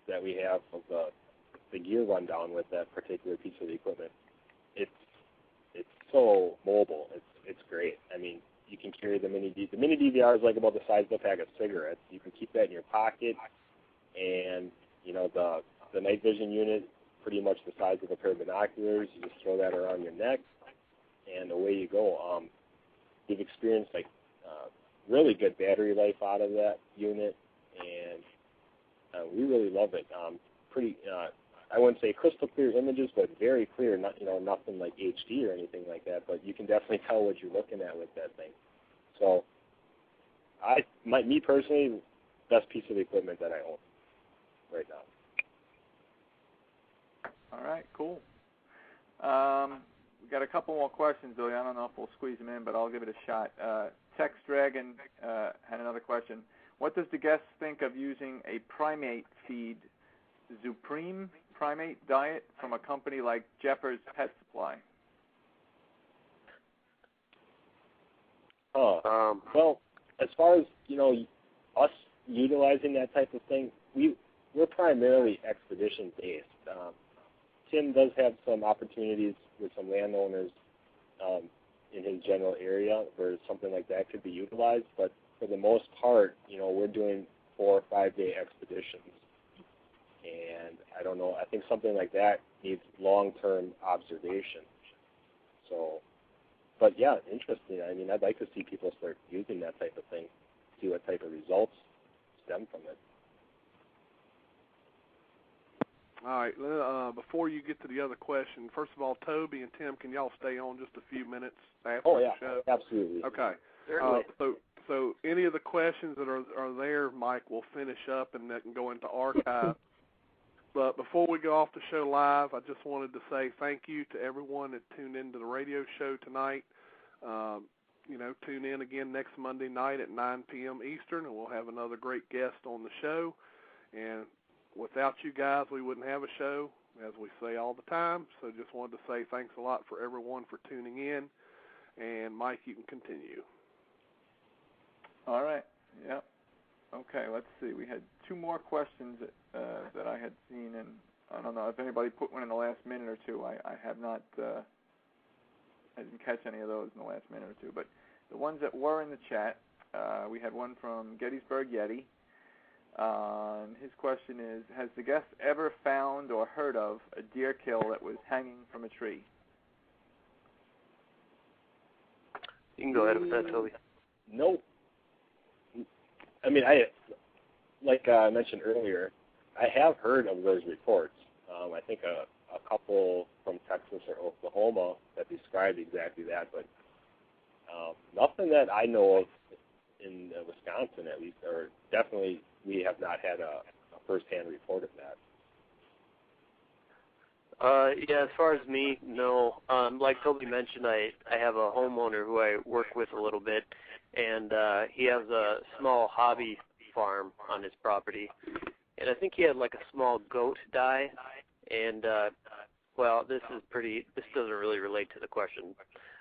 that we have of the gear rundown with that particular piece of equipment, it's so mobile. It's great. I mean, you can carry the mini DVR is like about the size of a pack of cigarettes. You can keep that in your pocket, and the night vision unit, pretty much the size of a pair of binoculars. You just throw that around your neck, and away you go. We've experienced really good battery life out of that unit, and we really love it. I wouldn't say crystal clear images, but very clear. Not nothing like HD or anything like that, but you can definitely tell what you're looking at with that thing. So, me personally, best piece of equipment that I own right now. All right, cool. We got a couple more questions, Billy. I don't know if we'll squeeze them in, but I'll give it a shot. Tex Dragon had another question. What does the guest think of using a primate feed, Supreme Primate Diet, from a company like Jeffers Pet Supply? Well, as far as, us utilizing that type of thing, we're primarily expedition-based. Tim does have some opportunities with some landowners in his general area where something like that could be utilized, but for the most part, we're doing 4 or 5 day expeditions. And I don't know, I think something like that needs long-term observation. So, but yeah, interesting. I mean, I'd like to see people start using that type of thing, see what type of results stem from it. All right, before you get to the other question, first of all, Toby and Tim, can y'all stay on just a few minutes after the show? Absolutely. Okay. So any of the questions that are there, Mike, will finish up and that can go into archive. But before we go off the show live, I just wanted to say thank you to everyone that tuned into the radio show tonight. Tune in again next Monday night at 9 p.m. Eastern, and we'll have another great guest on the show. And without you guys, we wouldn't have a show, as we say all the time. So just wanted to say thanks a lot for everyone for tuning in. And, Mike, you can continue. All right. Yep. Okay, let's see. We had 2 more questions that I had seen, and I don't know if anybody put one in the last minute or two. I have not, I didn't catch any of those in the last minute or two. But the ones that were in the chat, we had one from Gettysburg Yeti. His question is, has the guest ever found or heard of a deer kill that was hanging from a tree? You can go ahead with that, Toby. no. I mean, I mentioned earlier, I have heard of those reports. I think a couple from Texas or Oklahoma that described exactly that, but nothing that I know of in Wisconsin, at least, or definitely we have not had a first-hand report of that. Yeah, as far as me, no. Like Toby mentioned, I have a homeowner who I work with a little bit, and he has a small hobby farm on his property. And I think he had like a small goat die, and, well, this doesn't really relate to the question.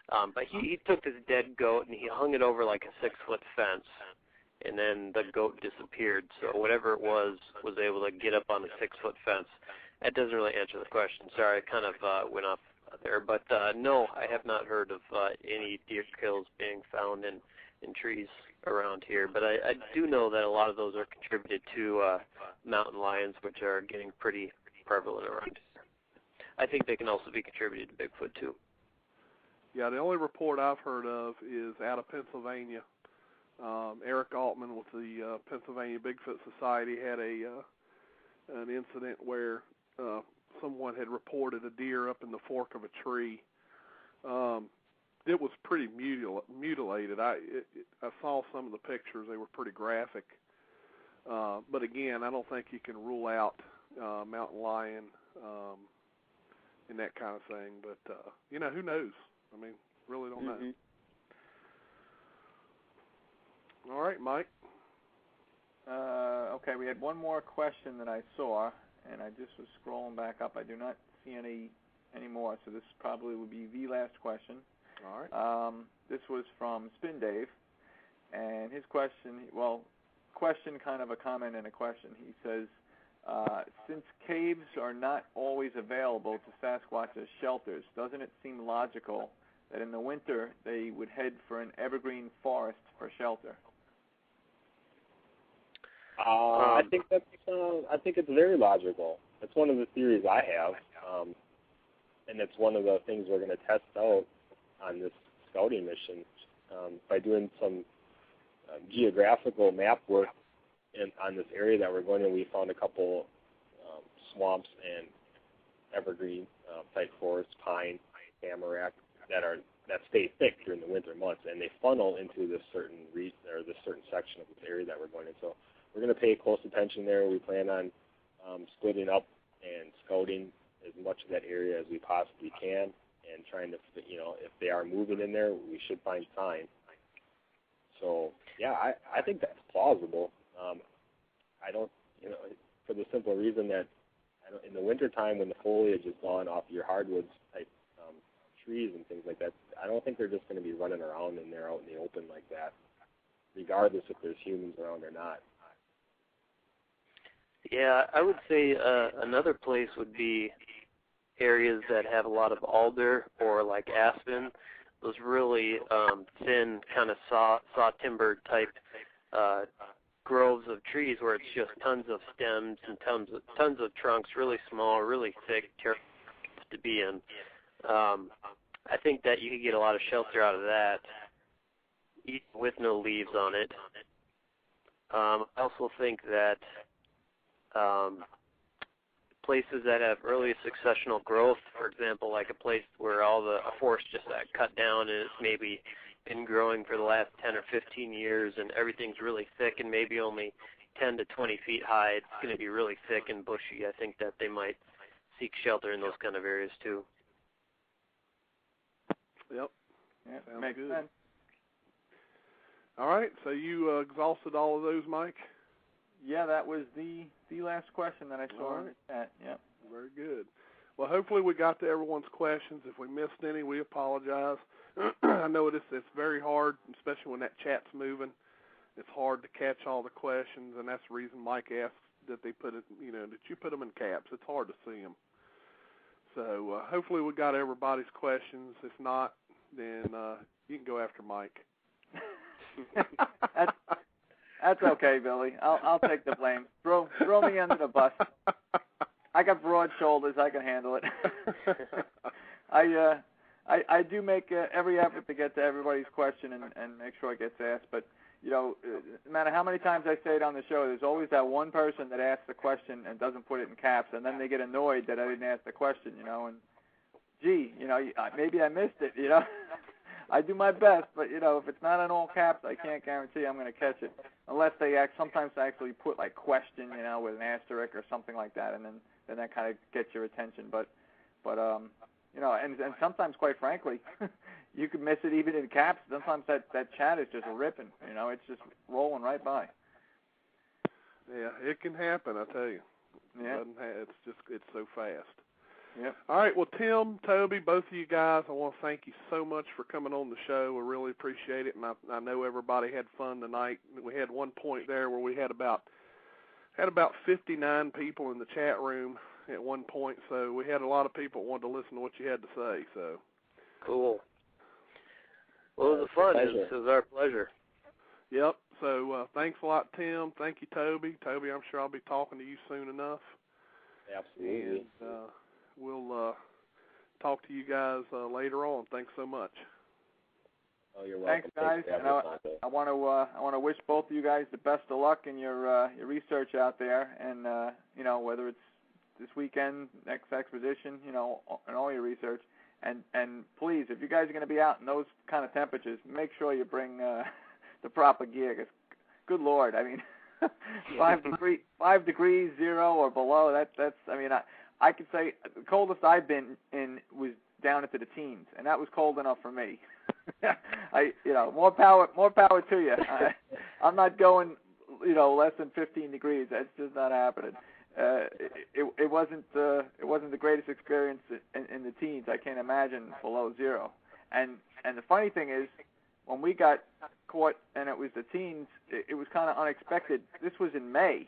But he took this dead goat and he hung it over like a 6-foot fence, and then the goat disappeared. So whatever it was able to get up on the 6-foot fence. That doesn't really answer the question. Sorry, I kind of went off there. But no, I have not heard of any deer kills being found in trees around here. But I do know that a lot of those are contributed to mountain lions, which are getting pretty prevalent around here. I think they can also be contributed to Bigfoot, too. Yeah, the only report I've heard of is out of Pennsylvania. Eric Altman with the Pennsylvania Bigfoot Society had an incident where someone had reported a deer up in the fork of a tree. It was pretty mutilated. I saw some of the pictures. They were pretty graphic. But again, I don't think you can rule out mountain lion and that kind of thing. But, who knows? I mean, really don't know. All right, Mike. Okay, we had one more question that I saw, and I just was scrolling back up. I do not see any more, so this probably would be the last question. All right. This was from Spin Dave, and his question, kind of a comment and a question. He says, since caves are not always available to Sasquatch's shelters, doesn't it seem logical that in the winter they would head for an evergreen forest for shelter? I think it's very logical. It's one of the theories I have, and it's one of the things we're going to test out on this scouting mission by doing some geographical map work on this area that we're going to. We found a couple swamps and evergreen type forests, pine, tamarack, that stay thick during the winter months, and they funnel into this certain region or this certain section of this area that we're going in. So we're going to pay close attention there. We plan on splitting up and scouting as much of that area as we possibly can, and trying to, if they are moving in there, we should find sign. So yeah, I think that's plausible. I don't, for the simple reason that in the wintertime when the foliage is gone off your hardwoods type trees and things like that, I don't think they're just going to be running around in there out in the open like that, regardless if there's humans around or not. Yeah, I would say another place would be areas that have a lot of alder or like aspen, those really thin kind of saw timber type groves of trees where it's just tons of stems and tons of trunks, really small, really thick, terrible to be in. I think that you could get a lot of shelter out of that, even with no leaves on it. I also think that places that have early successional growth, for example, like a place where a forest just got cut down and it's maybe been growing for the last 10 or 15 years and everything's really thick and maybe only 10 to 20 feet high, it's going to be really thick and bushy. I think that they might seek shelter in those kind of areas too. Yep. Yeah, makes sense. All right, so you exhausted all of those, Mike? Yeah, that was the last question that I saw in the chat. Yeah. Very good. Well, hopefully we got to everyone's questions. If we missed any, we apologize. I know it's very hard, especially when that chat's moving. It's hard to catch all the questions, and that's the reason Mike asked that they put it, that you put them in caps. It's hard to see them. So hopefully we got everybody's questions. If not, then you can go after Mike. That's okay, Billy. I'll take the blame. Throw me under the bus. I got broad shoulders. I can handle it. I do make every effort to get to everybody's question and make sure it gets asked. But, no matter how many times I say it on the show, there's always that one person that asks the question and doesn't put it in caps, and then they get annoyed that I didn't ask the question, and, gee, maybe I missed it, I do my best, but, if it's not in all caps, I can't guarantee I'm going to catch it, unless they sometimes actually put, like, question, with an asterisk or something like that, and then that kind of gets your attention. But and sometimes, quite frankly, you could miss it even in caps. Sometimes that chat is just ripping, it's just rolling right by. Yeah, it can happen, I tell you. Yeah. It's so fast. Yep. All right, well, Tim, Toby, both of you guys, I want to thank you so much for coming on the show. We really appreciate it, and I know everybody had fun tonight. We had one point there where we had about 59 people in the chat room at one point, so we had a lot of people wanted to listen to what you had to say. So cool. Well, it was fun. It was our pleasure. Yep. So thanks a lot, Tim. Thank you, Toby. Toby, I'm sure I'll be talking to you soon enough. Absolutely. And we'll talk to you guys later on. Thanks so much. Oh, you're welcome. Thanks, guys. I want to wish both of you guys the best of luck in your research out there, and whether it's this weekend, next expedition, and all your research. And please, if you guys are going to be out in those kind of temperatures, make sure you bring the proper gear. 'Cause, good Lord, I mean, 5 degrees, 0 or below. That's. I mean, I could say the coldest I've been in was down into the teens, and that was cold enough for me. More power to you. I'm not going, less than 15 degrees. That's just not happening. It wasn't the greatest experience in the teens. I can't imagine below 0. And the funny thing is, when we got caught and it was the teens, it was kind of unexpected. This was in May,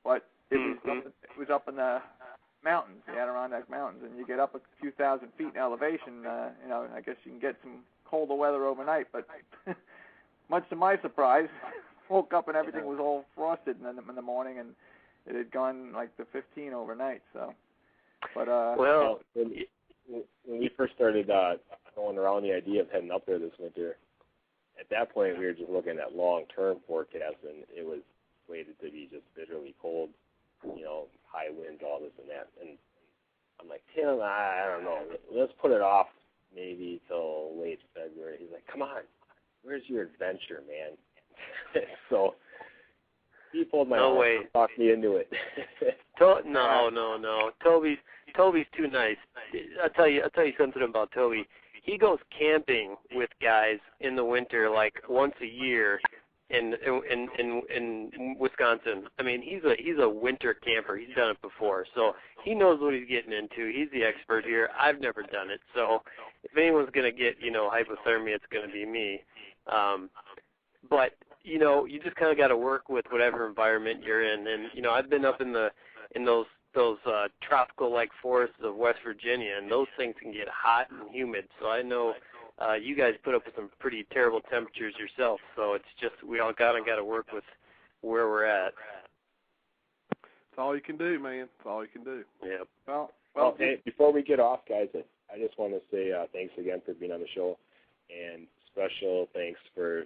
but it was up in the mountains, the Adirondack Mountains, and you get up a few thousand feet in elevation. I guess you can get some colder weather overnight, but much to my surprise, woke up and everything was all frosted in the morning, and it had gone like to 15 overnight. So, but when we first started going around the idea of heading up there this winter, at that point we were just looking at long-term forecasts, and it was slated to be just bitterly cold, high winds, all this and that. And I'm like, Tim, I don't know, let's put it off maybe till late February. He's like, come on, where's your adventure, man? So he pulled my arm and talked me into it. No. Toby's too nice. I'll tell you something about Toby. He goes camping with guys in the winter like once a year in Wisconsin. I mean, he's a winter camper. He's done it before, so he knows what he's getting into. He's the expert here. I've never done it, so if anyone's gonna get hypothermia, it's gonna be me. But you just kind of got to work with whatever environment you're in, and I've been up in those tropical like forests of West Virginia, and those things can get hot and humid. So I know you guys put up with some pretty terrible temperatures yourself. So it's just we all got to work with where we're at. It's all you can do, man. It's all you can do. Yep. Well, hey, before we get off, guys, I just want to say thanks again for being on the show, and special thanks for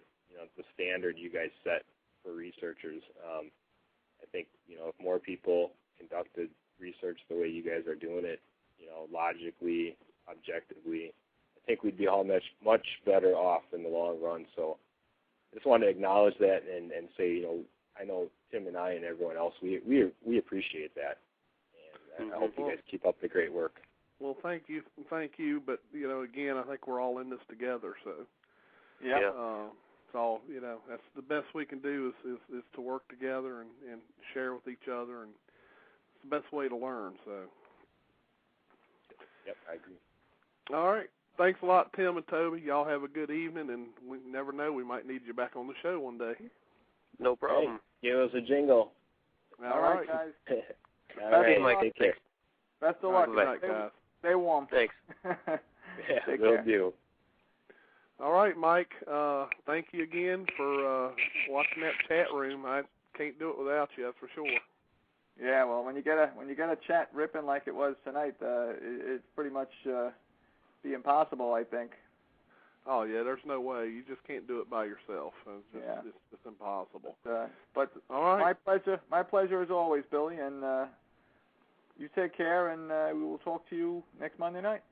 the standard you guys set for researchers. I think if more people conducted research the way you guys are doing it, logically, objectively, I think we'd be all much better off in the long run. So I just want to acknowledge that and say, I know Tim and I and everyone else, we appreciate that, and I hope you guys keep up the great work. Well, thank you. But again, I think we're all in this together. So yeah. So that's the best we can do is to work together and share with each other, and it's the best way to learn. So. Yep, I agree. All right. Thanks a lot, Tim and Toby. Y'all have a good evening, and we never know, we might need you back on the show one day. No problem. Hey, give us a jingle. All right, guys. All right, take care. Best of luck. Good night, guys. Stay warm. Thanks. Yeah, will do. All right, Mike. Thank you again for watching that chat room. I can't do it without you, that's for sure. Yeah, well, when you get a chat ripping like it was tonight, it's pretty much be impossible, I think. Oh yeah, there's no way. You just can't do it by yourself. It's just impossible. But all right. My pleasure as always, Billy. And you take care, and we will talk to you next Monday night.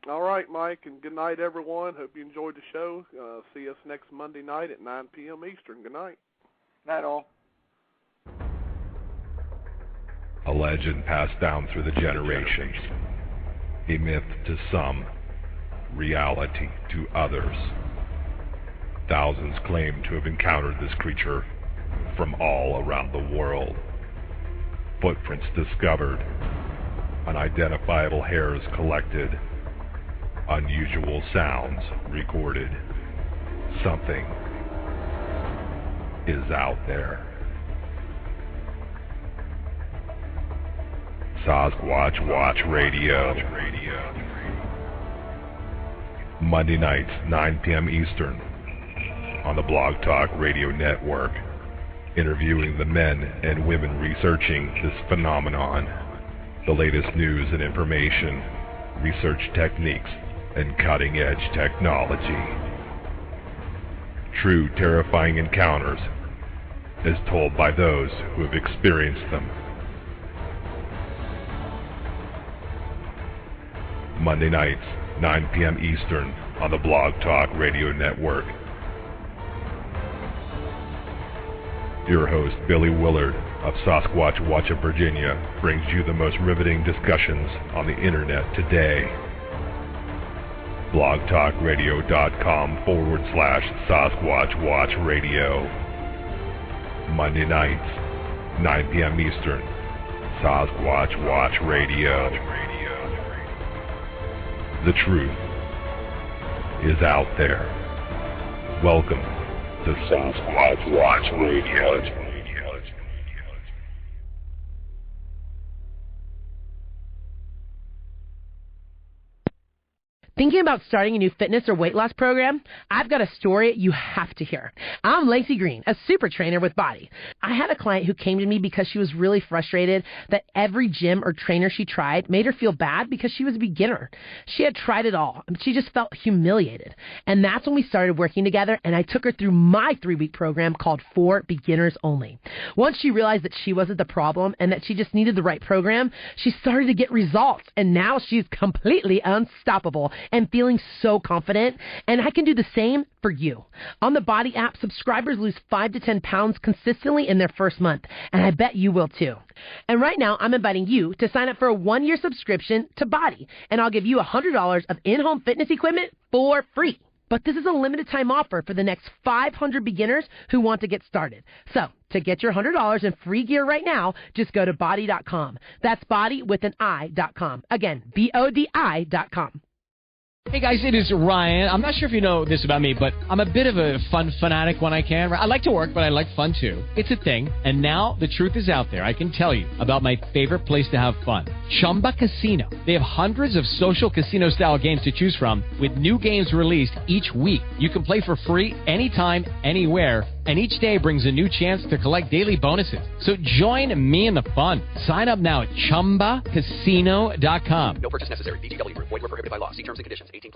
All right, Mike, and good night, everyone. Hope you enjoyed the show. See us next Monday night at 9 p.m. Eastern. Good night. Night all. A legend passed down through the generations. A myth to some, reality to others. Thousands claim to have encountered this creature from all around the world. Footprints discovered, unidentifiable hairs collected, unusual sounds recorded. Something is out there. Sasquatch Watch Radio. Monday nights, 9 p.m. Eastern, on the Blog Talk Radio Network, interviewing the men and women researching this phenomenon, the latest news and information, research techniques, and cutting-edge technology. True terrifying encounters, as told by those who have experienced them. Monday nights, 9 p.m. Eastern, on the Blog Talk Radio Network. Your host, Billy Willard of Sasquatch Watch of Virginia, brings you the most riveting discussions on the internet today. blogtalkradio.com/Sasquatch Watch Radio. Monday nights, 9 p.m. Eastern, Sasquatch Watch Radio. The truth is out there. Welcome to Sasquatch Watch Radio. Thinking about starting a new fitness or weight loss program? I've got a story you have to hear. I'm Lacey Green, a super trainer with Body. I had a client who came to me because she was really frustrated that every gym or trainer she tried made her feel bad because she was a beginner. She had tried it all, but she just felt humiliated. And that's when we started working together, and I took her through my 3-week program called For Beginners Only. Once she realized that she wasn't the problem and that she just needed the right program, she started to get results, and now she's completely unstoppable and feeling so confident, and I can do the same for you. On the Body app, subscribers lose 5 to 10 pounds consistently in their first month, and I bet you will too. And right now, I'm inviting you to sign up for a 1-year subscription to Body, and I'll give you $100 of in-home fitness equipment for free. But this is a limited time offer for the next 500 beginners who want to get started. So, to get your $100 in free gear right now, just go to body.com. That's body with an I.com. Again, BODI.com. Hey guys, it is Ryan. I'm not sure if you know this about me, but I'm a bit of a fun fanatic when I can. I like to work, but I like fun too. It's a thing. And now the truth is out there. I can tell you about my favorite place to have fun. Chumba Casino. They have hundreds of social casino style games to choose from with new games released each week. You can play for free anytime, anywhere. And each day brings a new chance to collect daily bonuses. So join me in the fun. Sign up now at ChumbaCasino.com. No purchase necessary. VGW Group. Void where prohibited by law. See terms and conditions. 18+.